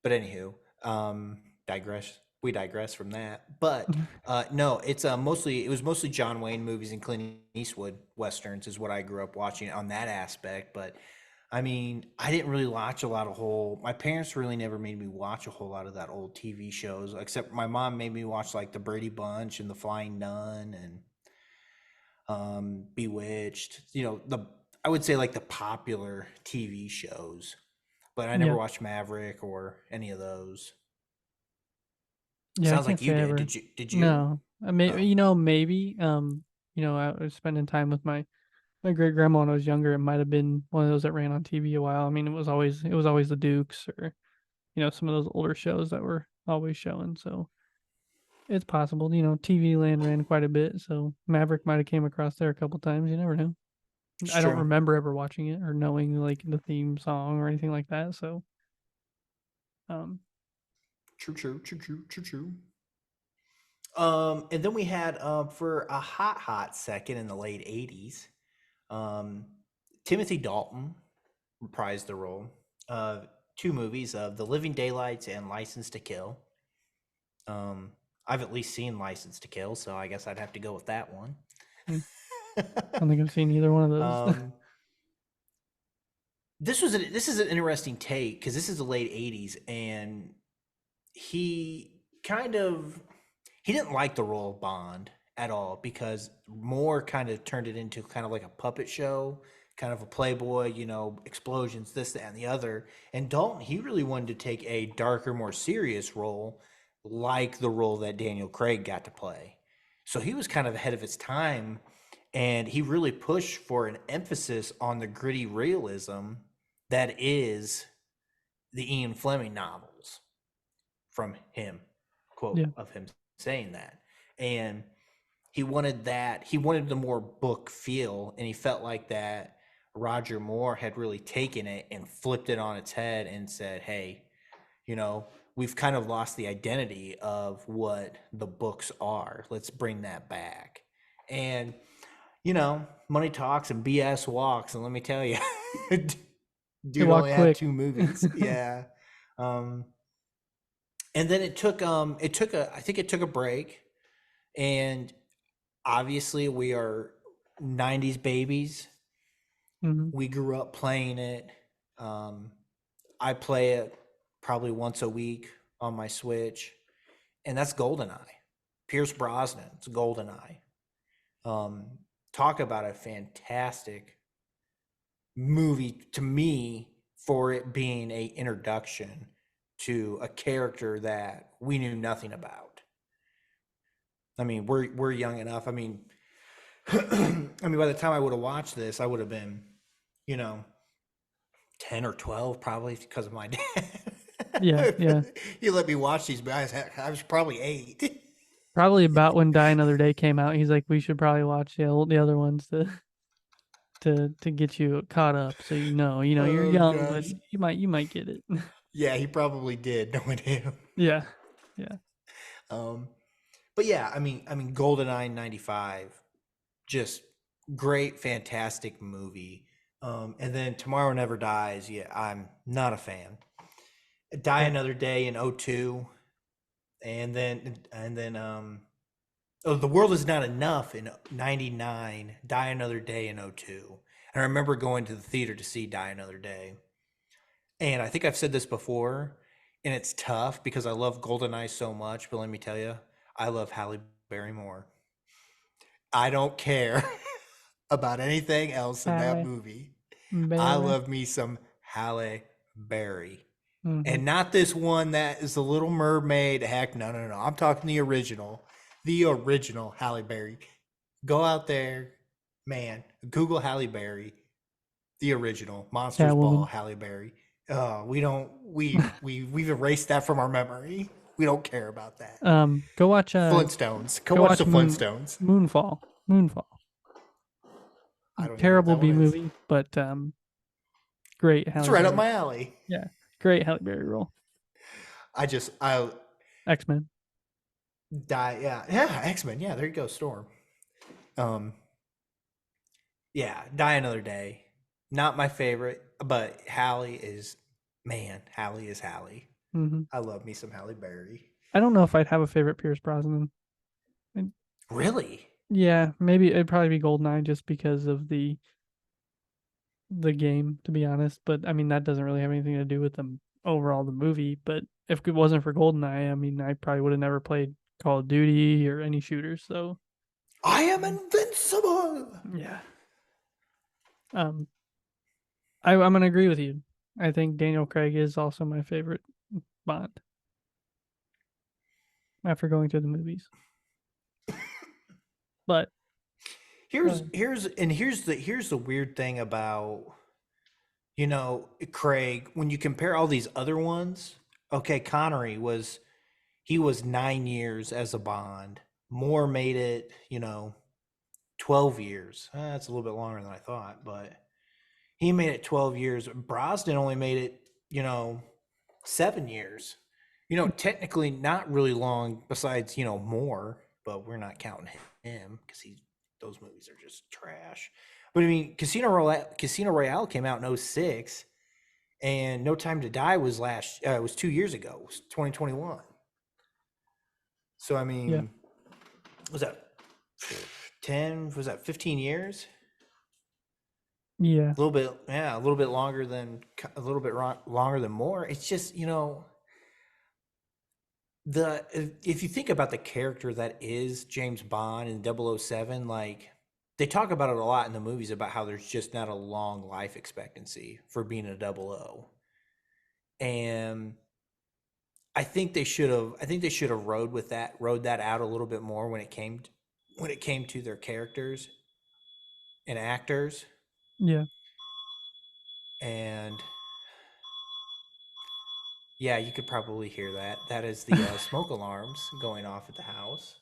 But anywho, digress. We digress from that. But no, it was mostly John Wayne movies and Clint Eastwood westerns is what I grew up watching on that aspect. But I mean, I didn't really watch a lot of my parents really never made me watch a whole lot of that old TV shows, except my mom made me watch like the Brady Bunch and the Flying Nun and Bewitched. I would say like the popular TV shows, but I never Yeah. watched Maverick or any of those. Yeah, I Sounds can't like you say I did. ever. Did you? No, Oh. maybe. I was spending time with my great grandma when I was younger. It might have been one of those that ran on TV a while. I mean, it was always the Dukes or some of those older shows that were always showing. So it's possible. TV Land ran quite a bit, so Maverick might have came across there a couple times. You never know. It's I don't true. remember ever watching it or knowing like the theme song or anything like that. So, um, True. And then we had for a hot second in the late '80s, um, Timothy Dalton reprised the role of two movies of The Living Daylights and License to Kill. I've at least seen License to Kill, so I guess I'd have to go with that one. I don't think I've seen either one of those. This is an interesting take because this is the late '80s, and he he didn't like the role of Bond at all because Moore kind of turned it into kind of like a puppet show, kind of a playboy, explosions, this, that, and the other. And Dalton, he really wanted to take a darker, more serious role, like the role that Daniel Craig got to play. So he was kind of ahead of his time, and he really pushed for an emphasis on the gritty realism that is the Ian Fleming novels from him, quote Yeah. of him saying that. And he wanted the more book feel, and he felt like that Roger Moore had really taken it and flipped it on its head and said, hey, we've kind of lost the identity of what the books are. Let's bring that back. And money talks and BS walks, and let me tell you, dude walk only had quick. 2 movies. Yeah. And then it took a break, and obviously we are 90s babies. Mm-hmm. We grew up playing it. I play it probably once a week on my Switch, and that's GoldenEye. Pierce Brosnan's GoldenEye. Talk about a fantastic movie to me for it being a introduction to a character that we knew nothing about. I mean, we're young enough. I mean, by the time I would have watched this, I would have been, 10 or 12 probably because of my dad. Yeah. He let me watch these, but I was probably 8. Probably about when Die Another Day came out, he's like, we should probably watch the other ones to get you caught up, so you're young, but Gosh. you might get it. Yeah, he probably did, knowing him. Yeah. But yeah, I mean, GoldenEye '95, just great, fantastic movie. And then Tomorrow Never Dies. Yeah, I'm not a fan. Die Another Day in '02, and then The World Is Not Enough in '99. Die Another Day in '02. And I remember going to the theater to see Die Another Day. And I think I've said this before, and it's tough because I love GoldenEye so much, but let me tell you, I love Halle Berry more. I don't care about anything else in that Halle movie. I Berry. love me some Halle Berry. Mhm. And not this one that is the Little Mermaid. Heck, no. I'm talking the original Halle Berry. Go out there, man. Google Halle Berry, the original Monsters Ball Catwoman. Halle Berry. We've erased that from our memory. We don't care about that. Go watch Flintstones. Go watch the Flintstones. Moonfall. I don't even know what Terrible that one B is. movie, but great Halle It's right up Berry. my alley. Yeah, great Halle Berry role. X-Men. Yeah, X-Men. Yeah, there you go, Storm. Yeah, Die Another Day. Not my favorite, but Halle is Halle. Mm-hmm. I love me some Halle Berry. I don't know if I'd have a favorite Pierce Brosnan. Really? Yeah, maybe it'd probably be GoldenEye just because of the game, to be honest. But I mean, that doesn't really have anything to do with the movie. But if it wasn't for GoldenEye, I mean, I probably would have never played Call of Duty or any shooters. So I am invincible. yeah. I'm gonna agree with you. I think Daniel Craig is also my favorite Bond. after going to the movies. But Here's the weird thing about, Craig, when you compare all these other ones. Okay, Connery was 9 years as a Bond. Moore made it 12 years. That's a little bit longer than I thought, but he made it 12 years. Brosnan only made it 7 years. Technically not really long besides Moore, but we're not counting him because those movies are just trash. But I mean, Casino Royale came out in 06, and No Time to Die was 2 years ago. It was 2021. So I mean, yeah, was that 15 years? yeah, A little bit longer than Moore. It's just, if you think about the character that is James Bond in 007, like they talk about it a lot in the movies about how there's just not a long life expectancy for being a 00. And I think they should have rode that out a little bit more when it came to their characters and actors. yeah. And yeah, you could probably hear that. That is the smoke alarms going off at the house.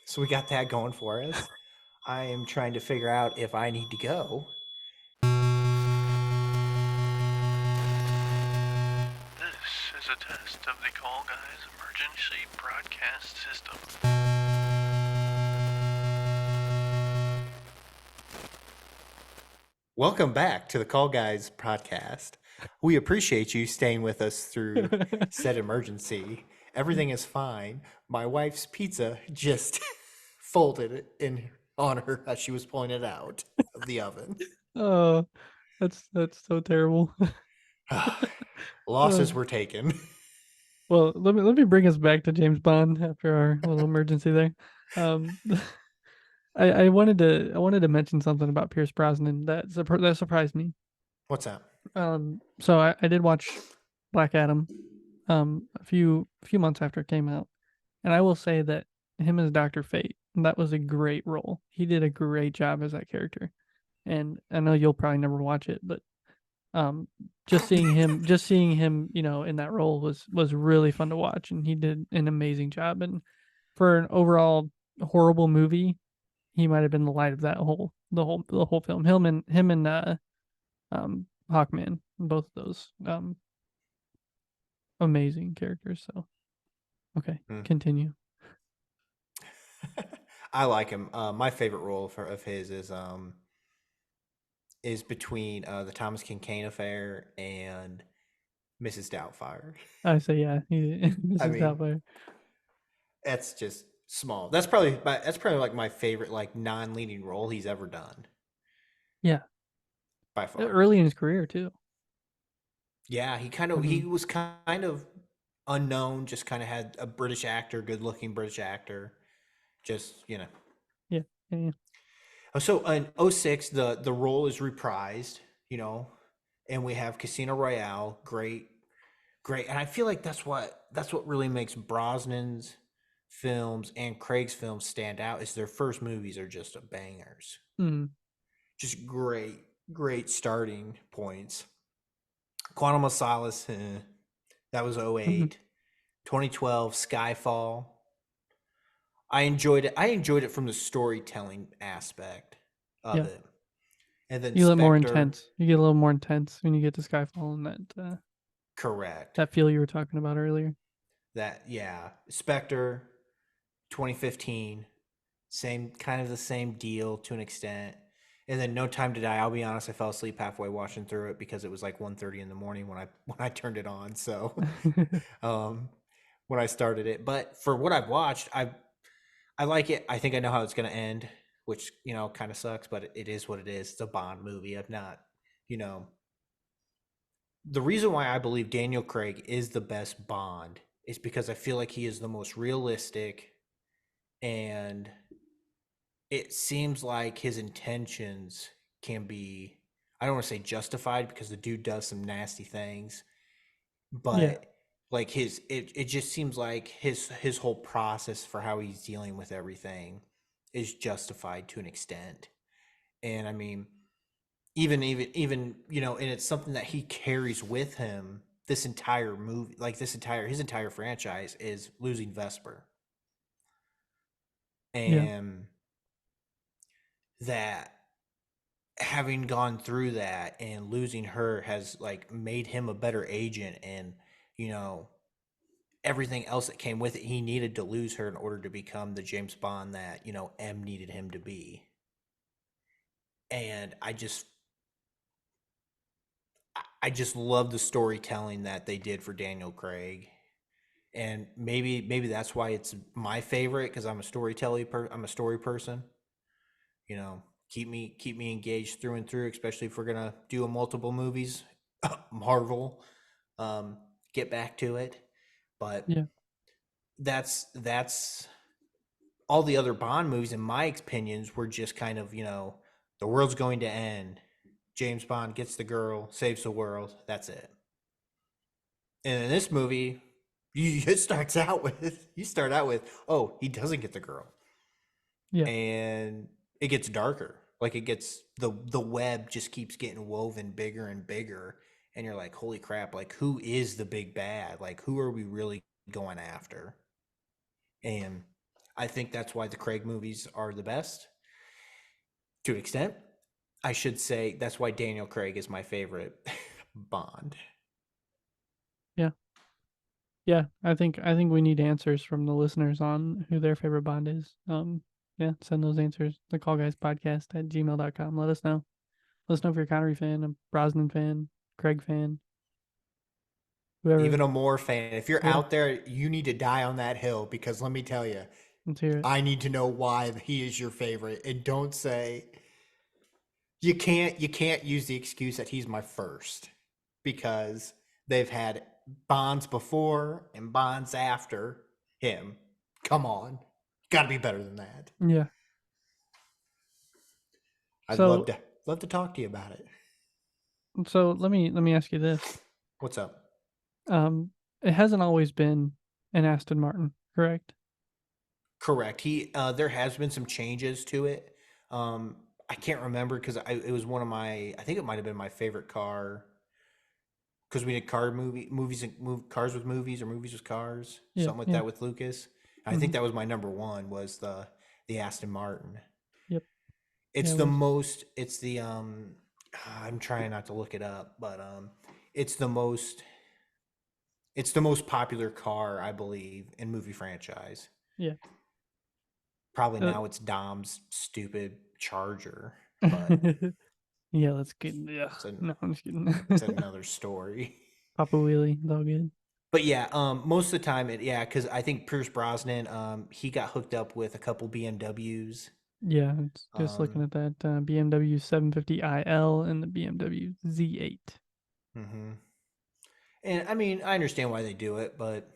So we got that going for us. I am trying to figure out if I need to go. This is a test of the Call Guys emergency broadcast system. Welcome back to the Call Guys podcast. We appreciate you staying with us through said emergency. Everything is fine. My wife's pizza just folded in on her as she was pulling it out of the oven. Oh, that's so terrible. Losses were taken. Well, let me bring us back to James Bond after our little emergency there. I wanted to mention something about Pierce Brosnan that surprised me. What's that? So I did watch Black Adam, a few months after it came out, and I will say that him as Dr. Fate, that was a great role. He did a great job as that character, and I know you'll probably never watch it, but just seeing him, in that role was really fun to watch, and he did an amazing job. And for an overall horrible movie, he might have been the light of the whole film. Him and Hawkman, both of those amazing characters. So, okay, continue. I like him. My favorite role of his is between the Thomas Kincaid affair and Mrs. Doubtfire. I say yeah, Mrs. Doubtfire. That's just small. That's probably like my favorite like non-leading role he's ever done. Yeah, by far. Early in his career too. Yeah, he was kind of unknown. Just kind of had a good-looking British actor. Just Yeah. So in 06, the role is reprised, and we have Casino Royale, great, and I feel like that's what really makes Brosnan's films and Craig's films stand out. Is their first movies are just bangers, just great starting points. Quantum of Solace, that was 08. 2012, Skyfall. I enjoyed it from the storytelling aspect of it. And then you get more intense. You get a little more intense when you get to Skyfall and that correct. That feel you were talking about earlier. Spectre 2015, the same deal to an extent. And then No Time to Die, I'll be honest, I fell asleep halfway watching through it because it was like 1:30 in the morning when I turned it on. So when I started it. But for what I've watched, I like it. I think I know how it's going to end, which, kind of sucks, but it is what it is. It's a Bond movie. I've not, the reason why I believe Daniel Craig is the best Bond is because I feel like he is the most realistic, and it seems like his intentions can be, I don't want to say justified because the dude does some nasty things, but Like it just seems like his whole process for how he's dealing with everything is justified to an extent. And I mean, even and it's something that he carries with him this entire movie, like his entire franchise is losing Vesper. Yeah. And that having gone through that and losing her has like made him a better agent, and you know everything else that came with it. He needed to lose her in order to become the James Bond that M needed him to be. And I just love the storytelling that they did for Daniel Craig. And maybe that's why it's my favorite, because I'm a I'm a story person. Keep me engaged through and through, especially if we're gonna do a multiple movies. Marvel, get back to it. But Yeah. that's all. The other Bond movies, in my opinions, were just kind of the world's going to end. James Bond gets the girl, saves the world. That's it. And in this movie, you start out with, oh, he doesn't get the girl. Yeah. And it gets darker. Like, it gets the web just keeps getting woven bigger and bigger, and you're like, holy crap, like, who is the big bad? Like, who are we really going after? And I think that's why the Craig movies are the best to an extent. I should say that's why Daniel Craig is my favorite Bond. Yeah. Yeah, I think we need answers from the listeners on who their favorite Bond is. Yeah, send those answers. thecallguyspodcast@gmail.com. Let us know. Let us know if you're a Connery fan, a Brosnan fan, Craig fan, whoever. Even a Moore fan. If you're Yeah. out there, you need to die on that hill, because let me tell you, Let's hear it. I need to know why he is your favorite. And don't say you can't use the excuse that he's my first, because they've had Bonds before and Bonds after him. Come on. Got to be better than that. Yeah. I'd So- love to talk to you about it. So let me ask you this. What's up? It hasn't always been an Aston Martin, correct? Correct. There has been some changes to it. I can't remember, because it was one of I think it might have been my favorite car, because we did cars with movies, or movies with cars, Yeah, something like yeah. that with Lucas. I think that was my number one, was the Aston Martin. Yep. It's Yeah, it the was. most. It's the I'm trying not to look it up, but it's the most. It's the most popular car, I believe, in movie franchise. Yeah. Probably now it's Dom's stupid Charger, but Yeah, let's get. Yeah. No, I'm just kidding. it's another story. Papa Wheelie, it's all good. But yeah, most of the time, because I think Pierce Brosnan, he got hooked up with a couple BMWs. Yeah, it's just looking Um, at that BMW 750iL and the BMW Z8. Mm-hmm. And I mean, I understand why they do it, but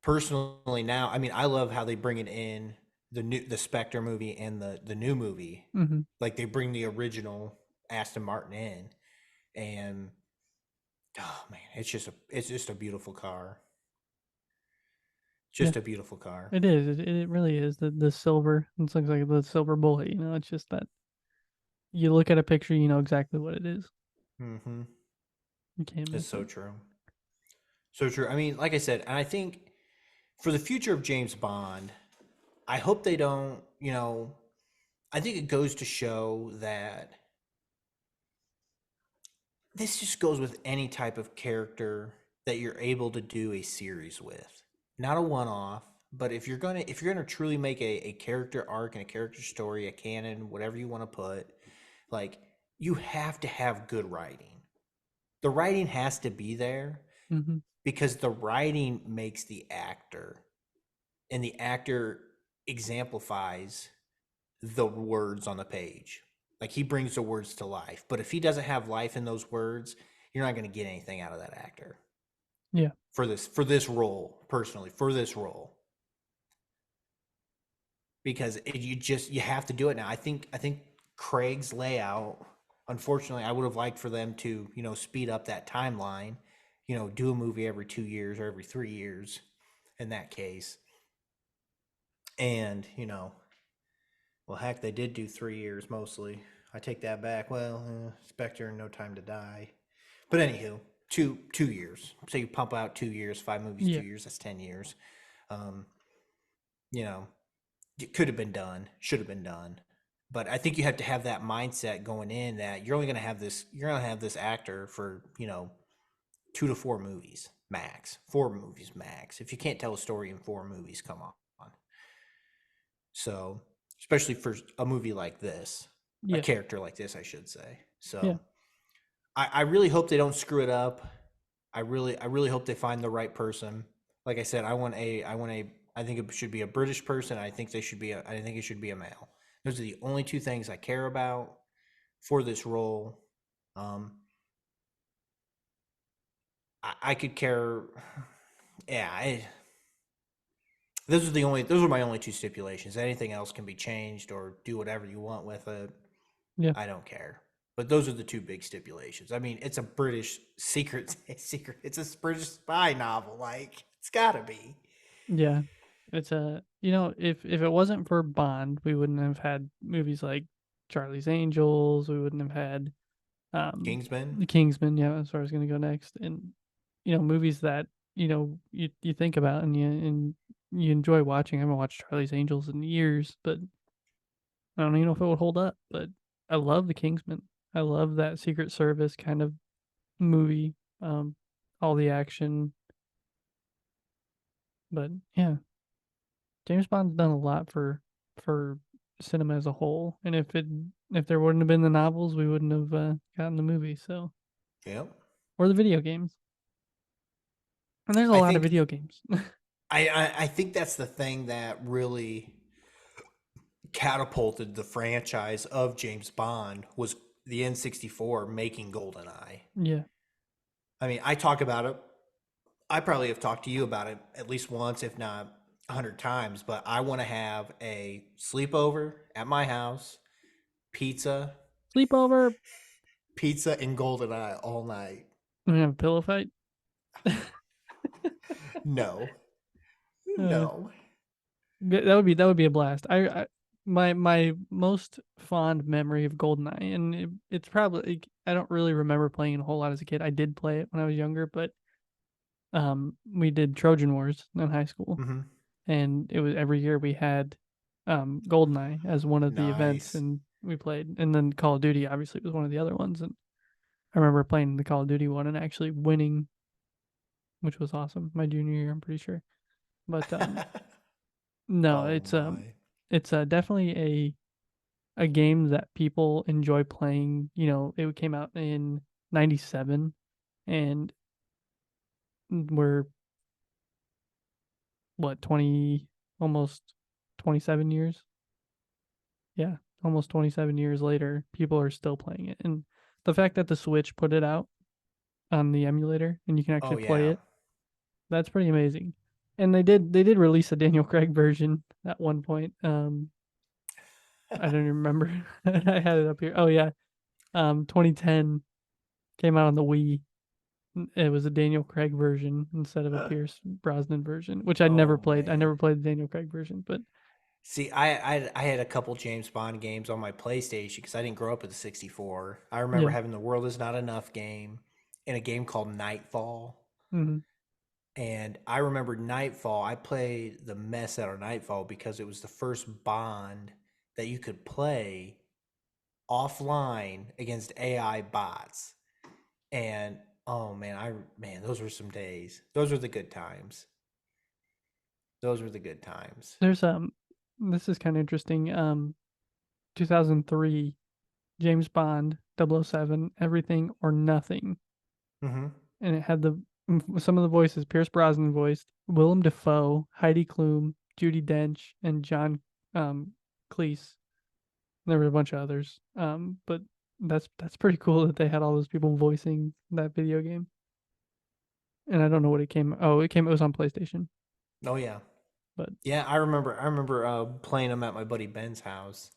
personally now, I mean, I love how they bring it in the Spectre movie and the new movie. Mm-hmm. Like, they bring the original Aston Martin in, and oh man, it's just a beautiful car. Just a beautiful car. It is. It really is. The silver. It looks like the silver bullet. It's just that you look at a picture, you know exactly what it is. Mm-hmm. You can't miss It's so it. true. So true. I mean, like I said, and I think for the future of James Bond, I hope they don't, I think it goes to show that this just goes with any type of character that you're able to do a series with. Not a one-off, but if you're gonna truly make a character arc and a character story, a canon, whatever you want to put, like, you have to have good writing. The writing has to be there, Mm-hmm. because the writing makes the actor, and the actor exemplifies the words on the page. Like, he brings the words to life. But if he doesn't have life in those words, you're not going to get anything out of that actor. Yeah. For this role, personally, for this role. Because you have to do it now. I think Craig's layout, unfortunately, I would have liked for them to, speed up that timeline, do a movie every 2 years or every 3 years in that case. And, well, heck, they did do 3 years mostly. I take that back. Well, Spectre and No Time to Die. But anywho, 2 years. So you pump out 2 years, 5 movies, Yeah. 2 years, that's 10 years. It could have been done, should have been done. But I think you have to have that mindset going in that you're going to have this actor for, 2 to 4 movies max. 4 movies max. If you can't tell a story in 4 movies, come on. So, especially for a movie like this, a Yeah. character like this, I should say. So, Yeah. I really hope they don't screw it up. I really hope they find the right person. Like I said, I think it should be a British person. I think it should be a male. Those are the only 2 things I care about for this role. I could care. Yeah, those are my only 2 stipulations. Anything else can be changed or do whatever you want with it. Yeah. I don't care. But those are the 2 big stipulations. I mean, it's a British secret. It's a British spy novel. Like, it's gotta be. Yeah. It's if it wasn't for Bond, we wouldn't have had movies like Charlie's Angels. We wouldn't have had Kingsman. The Kingsman. Yeah, that's where I was going to go next. And movies that you think about and you enjoy watching. I haven't watched Charlie's Angels in years, but I don't even know if it would hold up. But I love The Kingsman. I love that Secret Service kind of movie. All the action. But yeah, James Bond's done a lot for cinema as a whole. And if there wouldn't have been the novels, we wouldn't have gotten the movie. So, Yep. or the video games. And there's a I lot of think- video games. I think that's the thing that really catapulted the franchise of James Bond was the N64 making GoldenEye. Yeah. I mean, I talk about it. I probably have talked to you about it at least once, if not 100 times, but I want to have a sleepover at my house, pizza Sleepover. and GoldenEye all night. We're gonna have a pillow fight. No. Uh, No. That would be a blast. My most fond memory of GoldenEye, and it's probably I don't really remember playing it a whole lot as a kid. I did play it when I was younger, but we did Trojan Wars in high school, Mm-hmm. and it was every year we had GoldenEye as one of the events, Nice. and we played. And then Call of Duty obviously was one of the other ones, and I remember playing the Call of Duty one and actually winning, which was awesome. My junior year, I'm pretty sure. But no, Oh, it's definitely a game that people enjoy playing. It came out in '97, and we're what 20 almost 27 years. Yeah, almost 27 years later, people are still playing it, and the fact that the Switch put it out on the emulator and you can actually play yeah. it, that's pretty amazing. And they did release a Daniel Craig version at one point. I don't even remember. I had it up here. Oh yeah. 2010 came out on the Wii. It was a Daniel Craig version instead of a Pierce Brosnan version, which I never Oh, played. I man. never played the Daniel Craig version, but See, I had a couple James Bond games on my PlayStation because I didn't grow up with the 64. I remember Yeah. having the World Is Not Enough game and a game called Nightfall. mhm. And I remember Nightfall. I played the mess out of Nightfall because it was the first Bond that you could play offline against AI bots. And oh man, those were some days. Those were the good times. Those were the good times. There's this is kind of interesting. 2003 James Bond 007 Everything or Nothing, Mm-hmm. and it had some of the voices Pierce Brosnan voiced, Willem Dafoe, Heidi Klum, Judi Dench, and John Cleese. There were a bunch of others. But that's pretty cool that they had all those people voicing that video game. And I don't know what it came. Oh, it was on PlayStation. Oh yeah. But Yeah, I remember playing them at my buddy Ben's house,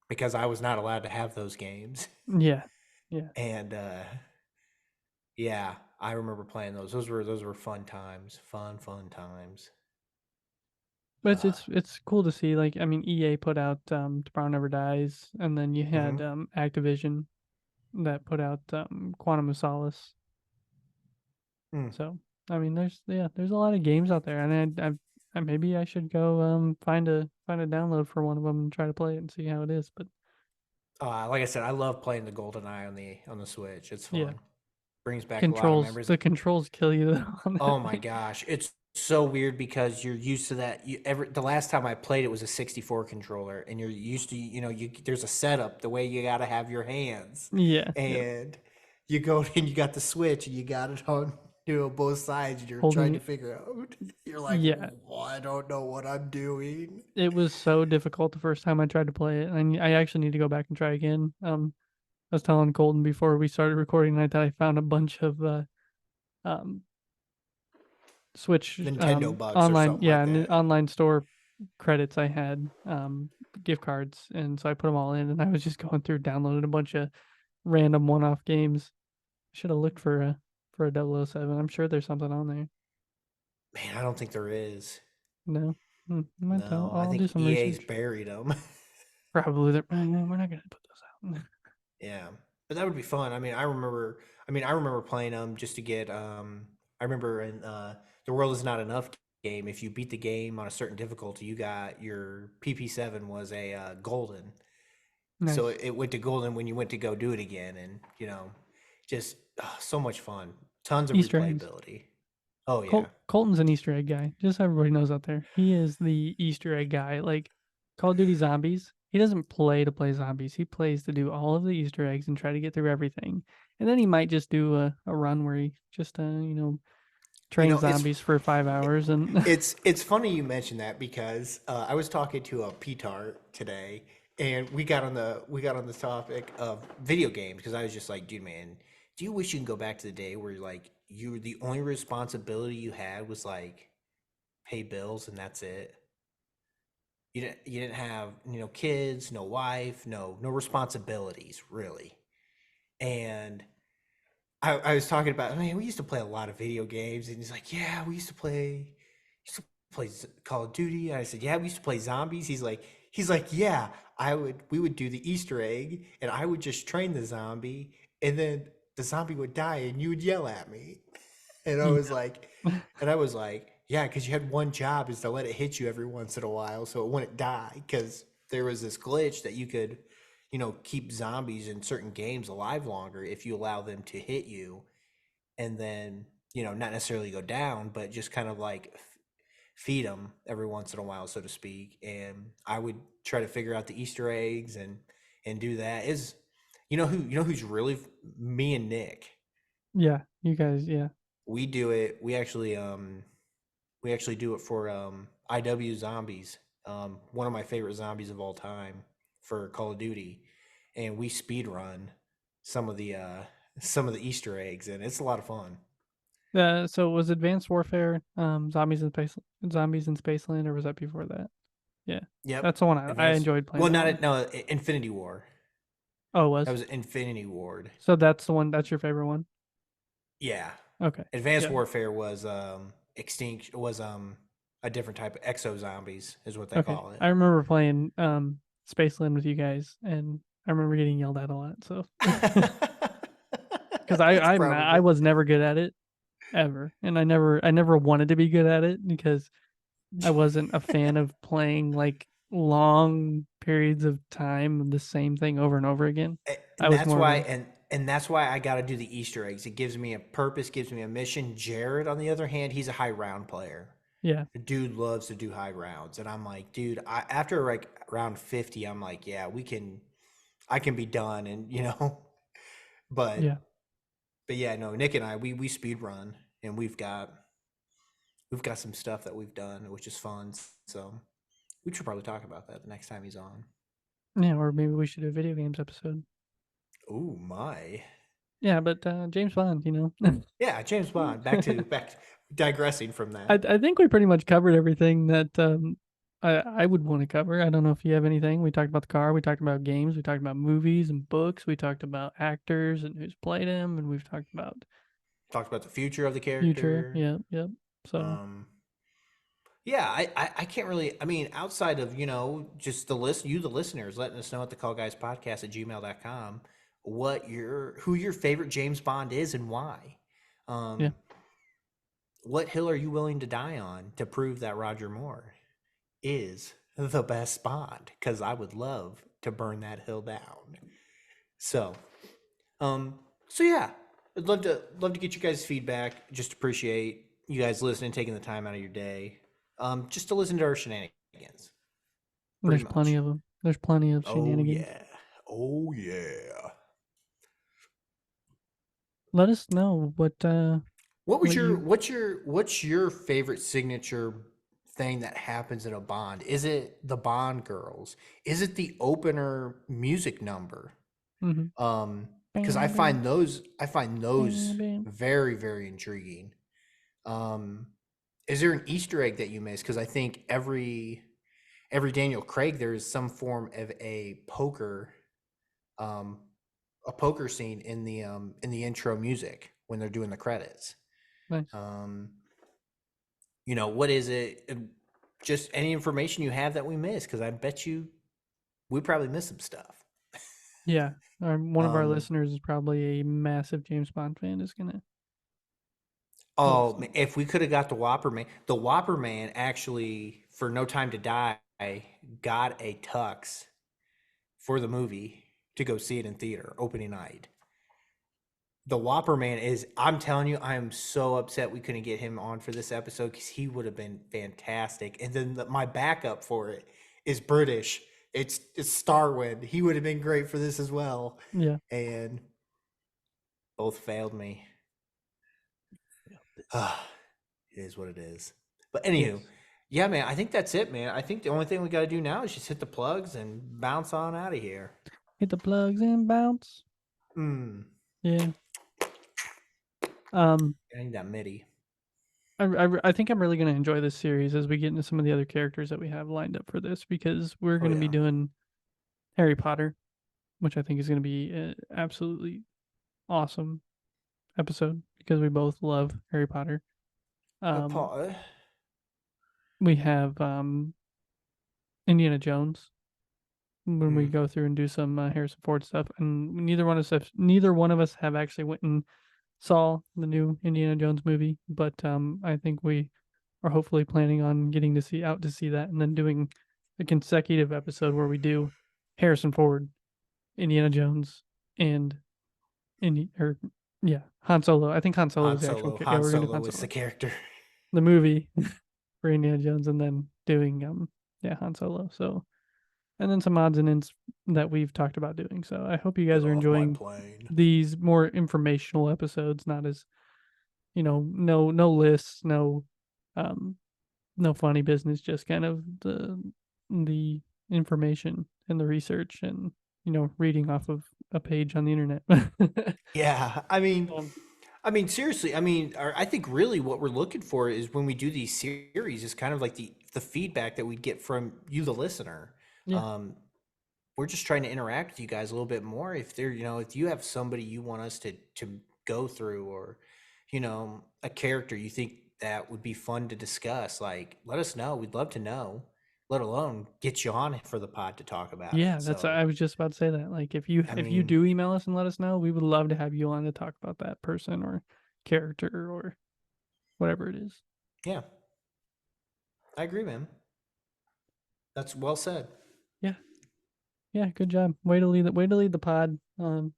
because I was not allowed to have those games. yeah. And yeah, I remember playing those. Those were fun times. Fun times. But it's cool to see. Like, I mean, EA put out Tomorrow Never Dies, and then you had Activision that put out Quantum of Solace. Mm. So I mean, there's a lot of games out there, and maybe I should go find a download for one of them and try to play it and see how it is. But Like I said, I love playing the GoldenEye on the Switch. It's fun. yeah, Brings back a lot of memories. The controls kill you though. On that Oh my thing. gosh, it's so weird because you're used to that. The last time I played it was a 64 controller, and you're used to there's a setup the way you got to have your hands, Yeah, and you go and you got the Switch and you got it on both sides, and you're Holding trying to it. figure out. You're like, Yeah. "Oh, I don't know what I'm doing. It was so difficult the first time I tried to play it, and I actually need to go back and try again. I was telling Colton before we started recording tonight that I found a bunch of Switch Nintendo bucks or online, something like and that. online store credits I had, gift cards, and so I put them all in, and I was just going through downloading a bunch of random one-off games. Should have looked for a 007. I'm sure there's something on there. Man, I don't think there is. No, No, I I'll do think some EA's research. buried them. Probably we're not gonna put those out. Yeah, but that would be fun. I mean, I remember playing them just to get. I remember in the World Is Not Enough game. If you beat the game on a certain difficulty, you got your PP7 was a golden. Nice. So it went to golden when you went to go do it again, and just so much fun. Tons of Easter eggs. replayability. Oh yeah. Colton's an Easter egg guy. Just so everybody knows out there, he is the Easter egg guy. Like Call of Duty Zombies, he doesn't play to play zombies. He plays to do all of the Easter eggs and try to get through everything. And then he might just do a run where he just train zombies for 5 hours. And it's funny you mentioned that because I was talking to a P-Tart today, and we got on the topic of video games because I was just like, dude, man, do you wish you can go back to the day where the only responsibility you had was like pay bills and that's it? You didn't have kids, no wife, no responsibilities really. And I was talking about, man, we used to play a lot of video games, and he's like, yeah, we used to play Call of Duty. And I said, yeah, we used to play zombies. He's like, yeah, we would do the Easter egg, and I would just train the zombie, and then the zombie would die, and you would yell at me, and I was like, yeah, because you had one job is to let it hit you every once in a while, so it wouldn't die, because there was this glitch that you could keep zombies in certain games alive longer if you allow them to hit you and then, not necessarily go down, but just kind of like feed them every once in a while, so to speak. And I would try to figure out the Easter eggs and do that. Who's really me and Nick. Yeah, you guys, yeah. We do it. We actually do it for IW Zombies. One of my favorite zombies of all time for Call of Duty, and we speed run some of the Easter eggs, and it's a lot of fun. So was Advanced Warfare Zombies in Spaceland, or was that before that? Yeah. Yep. That's the one I enjoyed playing. Well, Infinity War. Oh, it was? That was Infinity Ward. So that's the one. That's your favorite one? Yeah. Okay. Advanced Warfare was Extinct was a different type of exo zombies is what they call it. I remember playing Spaceland with you guys, and I remember getting yelled at a lot. So because I was never good at it ever, and I never wanted to be good at it because I wasn't a fan of playing like long periods of time the same thing over and over again. And that's why I got to do the Easter eggs. It gives me a purpose, gives me a mission. Jared, on the other hand, he's a high round player. Yeah. The dude loves to do high rounds. And I'm like, dude, after like round 50, I'm like, yeah, I can be done. And, but yeah, no, Nick and I, we speed run, and we've got some stuff that we've done, which is fun. So we should probably talk about that the next time he's on. Yeah, or maybe we should do a video games episode. Oh my. Yeah, but James Bond, Yeah, James Bond. Back digressing from that. I think we pretty much covered everything that I would want to cover. I don't know if you have anything. We talked about the car. We talked about games. We talked about movies and books. We talked about actors and who's played them, and we've talked about talked about the future of the future. character. Yep. So Yeah, I can't really. I mean, outside of just the listeners, letting us know at thecallguyspodcast@gmail.com who your favorite James Bond is and why. yeah, What hill are you willing to die on to prove that Roger Moore is the best Bond? Because I would love to burn that hill down. So, so yeah, I'd love to get you guys' feedback. Just appreciate you guys listening, taking the time out of your day, just to listen to our shenanigans. there's Pretty plenty much. of them. There's plenty of Oh shenanigans. yeah. Oh yeah. Let us know what What's you your favorite signature thing that happens in a Bond? Is it the Bond girls? Is it the opener music number? Because I find those very, very intriguing. Is there an Easter egg that you miss? Because I think every Daniel Craig there is some form of a poker scene in the intro music when they're doing the credits. nice. What is it? Just any information you have that we missed, because I bet you we probably missed some stuff. Yeah, one of our listeners is probably a massive James Bond fan. Is gonna. Oh, if we could have got the Whopper Man actually for No Time to Die got a tux for the movie to go see it in theater opening night. The Whopper Man I'm telling you, I am so upset we couldn't get him on for this episode because he would have been fantastic. And then my backup for it is British. It's Starwind. He would have been great for this as well. Yeah. And both failed me. It is what it is. But anywho, yeah, man, I think that's it, man. I think the only thing we got to do now is just hit the plugs and bounce on out of here. Hit the plugs and bounce. Yeah. I need that MIDI. I think I'm really going to enjoy this series as we get into some of the other characters that we have lined up for this, because we're going to be doing Harry Potter, which I think is going to be an absolutely awesome episode because we both love Harry Potter. We have Indiana Jones when we go through and do some Harrison Ford stuff, and neither one of us have actually went and saw the new Indiana Jones movie, but I think we are hopefully planning on getting to see that, and then doing a consecutive episode where we do Harrison Ford, Indiana Jones, and Han Solo. I think Han Solo is the actual character. Han Solo was the character. The movie for Indiana Jones, and then doing Han Solo. So, and then some odds and ends that we've talked about doing. So I hope you guys are enjoying these more informational episodes, not as no lists, no funny business, just kind of the information and the research and reading off of a page on the internet. Yeah, I mean, seriously, I think really what we're looking for is when we do these series is kind of like the feedback that we get from you, the listener. Yeah. We're just trying to interact with you guys a little bit more. If if you have somebody you want us to go through, or, a character you think that would be fun to discuss, like, let us know. We'd love to know, let alone get you on for the pod to talk about Yeah, it. I was just about to say that. Like, if you do email us and let us know, we would love to have you on to talk about that person or character or whatever it is. Yeah, I agree, man. That's well said. Yeah, good job. Way to lead the pod. You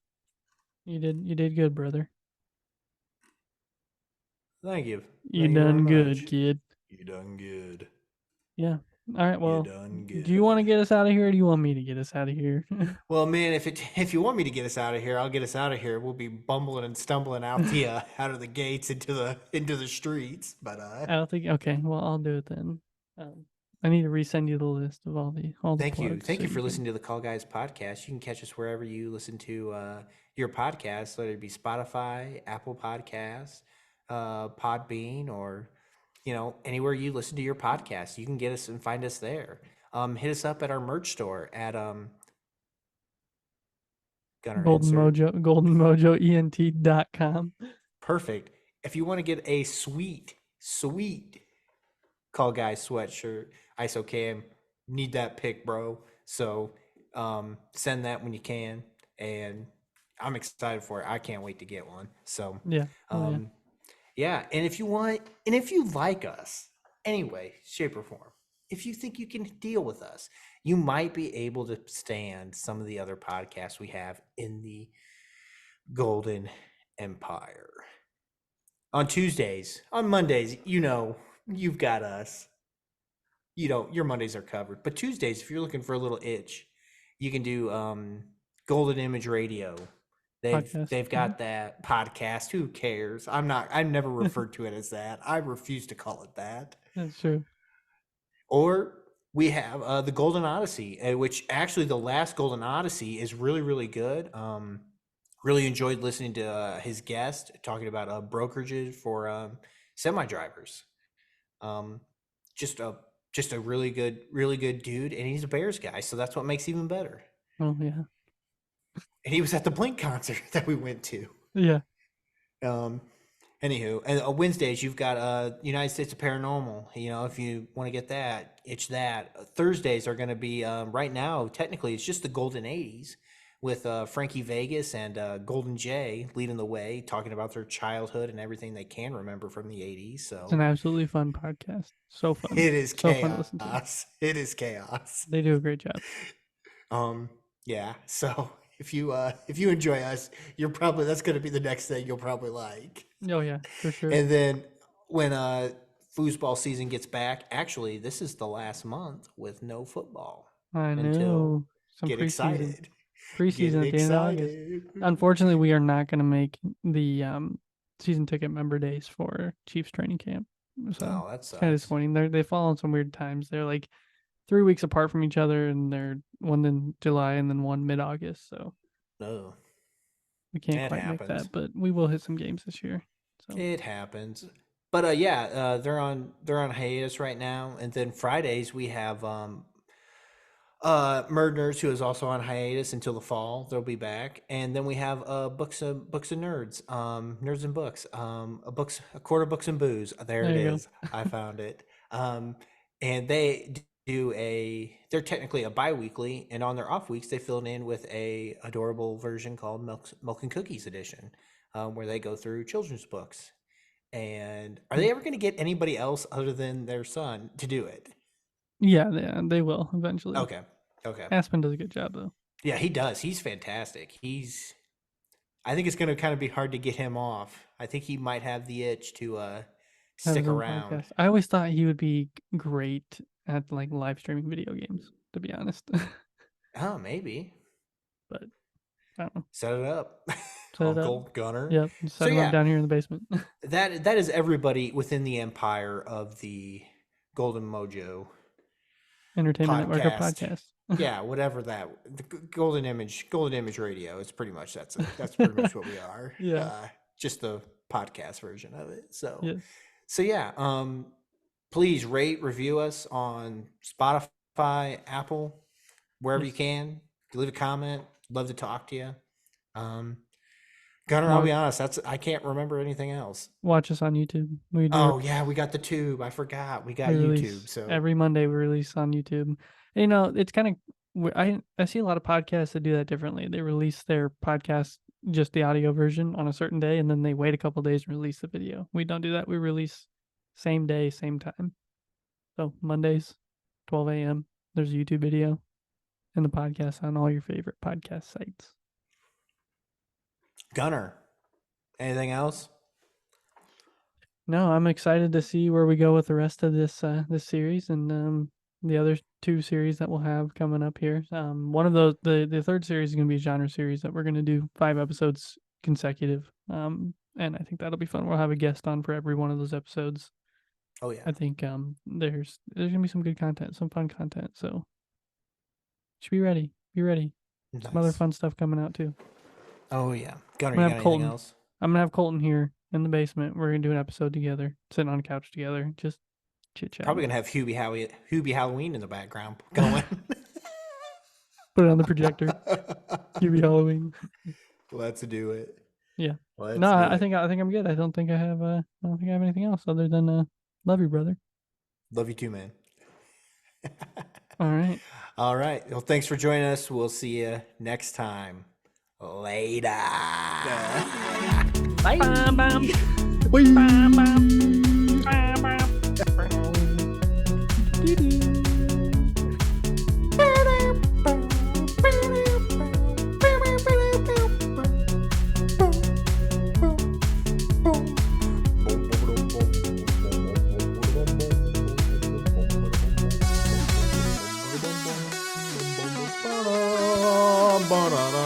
did good, brother. Thank you. You done good, kid. You done good. Yeah. All right. Well, You done good. Do you want to get us out of here, or do you want me to get us out of here? Well, man, if you want me to get us out of here, I'll get us out of here. We'll be bumbling and stumbling out of the gates into the streets. But I don't think. Okay. Well, I'll do it then. I need to resend you the list of all the Thank you. plugs Thank you for listening to the Call Guys podcast. You can catch us wherever you listen to your podcasts, whether it be Spotify, Apple Podcasts, Podbean, or anywhere you listen to your podcast. You can get us and find us there. Hit us up at our merch store at goldenmojoent.com. Perfect. if you want to get a sweet Call Guys sweatshirt, ISOCAM, need that pic, bro. So send that when you can, and I'm excited for it. I can't wait to get one. So Yeah. Oh, yeah. yeah, and if you want, and if you like us, anyway, shape or form, if you think you can deal with us, you might be able to stand some of the other podcasts we have in the Golden Empire. On Tuesdays, on Mondays, you've got us. Your Mondays are covered. But Tuesdays, if you're looking for a little itch, you can do Golden Image Radio. Podcast. They've got that podcast. Who cares? I've never referred to it as that. I refuse to call it that. That's true. Or we have the Golden Odyssey, which actually the last Golden Odyssey is really, really good. Really enjoyed listening to his guest talking about brokerages for semi drivers. Just a really good dude, and he's a Bears guy, so that's what makes it even better. Oh, yeah. And he was at the Blink concert that we went to. Yeah. Anywho, and Wednesdays you've got United States of Paranormal. If you want to get that, itch that. Thursdays are going to be right now. Technically, it's just the Golden 80s with Frankie Vegas and Golden Jay leading the way, talking about their childhood and everything they can remember from the 80s. So it's an absolutely fun podcast. So fun. It is so chaos. Fun to listen to. It is chaos. They do a great job. Yeah. So if you enjoy us, that's going to be the next thing you'll probably like. Oh yeah, for sure. And then when foosball season gets back, actually this is the last month with no football. I know. Get excited. Preseason at the end of August. Unfortunately, we are not going to make the season ticket member days for Chiefs training camp. So that's kind of disappointing. They fall on some weird times. They're like 3 weeks apart from each other, and they're one in July and then one mid-August. So we can't quite make that, but we will hit some games this year. So it happens. But they're on hiatus right now, and then Fridays we have Murdnerds, who is also on hiatus until the fall. They'll be back, and then we have books and nerds, nerds and books, a quarter books and booze. There it is. I found it. And they they're technically a bi-weekly, and on their off weeks they fill it in with a adorable version called Milk and Cookies edition, where they go through children's books. And are they ever going to get anybody else other than their son to do it? Yeah, they will eventually. Okay. Aspen does a good job though. Yeah, he does. He's fantastic. I think it's going to kind of be hard to get him off. I think he might have the itch to stick around. Podcast. I always thought he would be great at like live streaming video games, to be honest. Oh, maybe. But I don't know. Set it up. Set Uncle it Gunner. Yep. Set him up down here in the basement. That is everybody within the empire of the Golden Mojo Entertainment Network of podcast. Yeah, whatever that. The Golden Image Radio. It's pretty much that's pretty much what we are. Yeah. Just the podcast version of it. So yes. So yeah. Please rate, review us on Spotify, Apple, wherever you can. Leave a comment. Love to talk to you. Gunner, I'll be honest, I can't remember anything else. Watch us on YouTube. We got the tube. I forgot. We got YouTube. So every Monday we release on YouTube. It's kind of I see a lot of podcasts that do that differently. They release their podcast, just the audio version, on a certain day, and then they wait a couple of days and release the video. We don't do that. We release same day, same time. So Mondays, 12 a.m. There's a YouTube video and the podcast on all your favorite podcast sites. Gunner, anything else? No, I'm excited to see where we go with the rest of this series and the other 2 series that we'll have coming up here. One of those, the third series is going to be a genre series that we're going to do 5 episodes consecutive. And I think that'll be fun. We'll have a guest on for every one of those episodes. Oh yeah. I think there's going to be some good content, some fun content. So should be ready. Be ready. Nice. Some other fun stuff coming out too. Oh yeah. Gunner, you got anything else? I'm going to have Colton here in the basement. We're going to do an episode together, sitting on a couch together, just chit-chat. Probably going to have Hubie Halloween in the background going. Put it on the projector. Hubie Halloween. Let's do it. Yeah. Let's No, do I it. think I'm good. I don't think I have anything else other than love you, brother. Love you too, man. All right. All right. Well, thanks for joining us. We'll see you next time. Later. Bye. Bam, bam. Bam, bam. Bam, bam. Ba-da-da.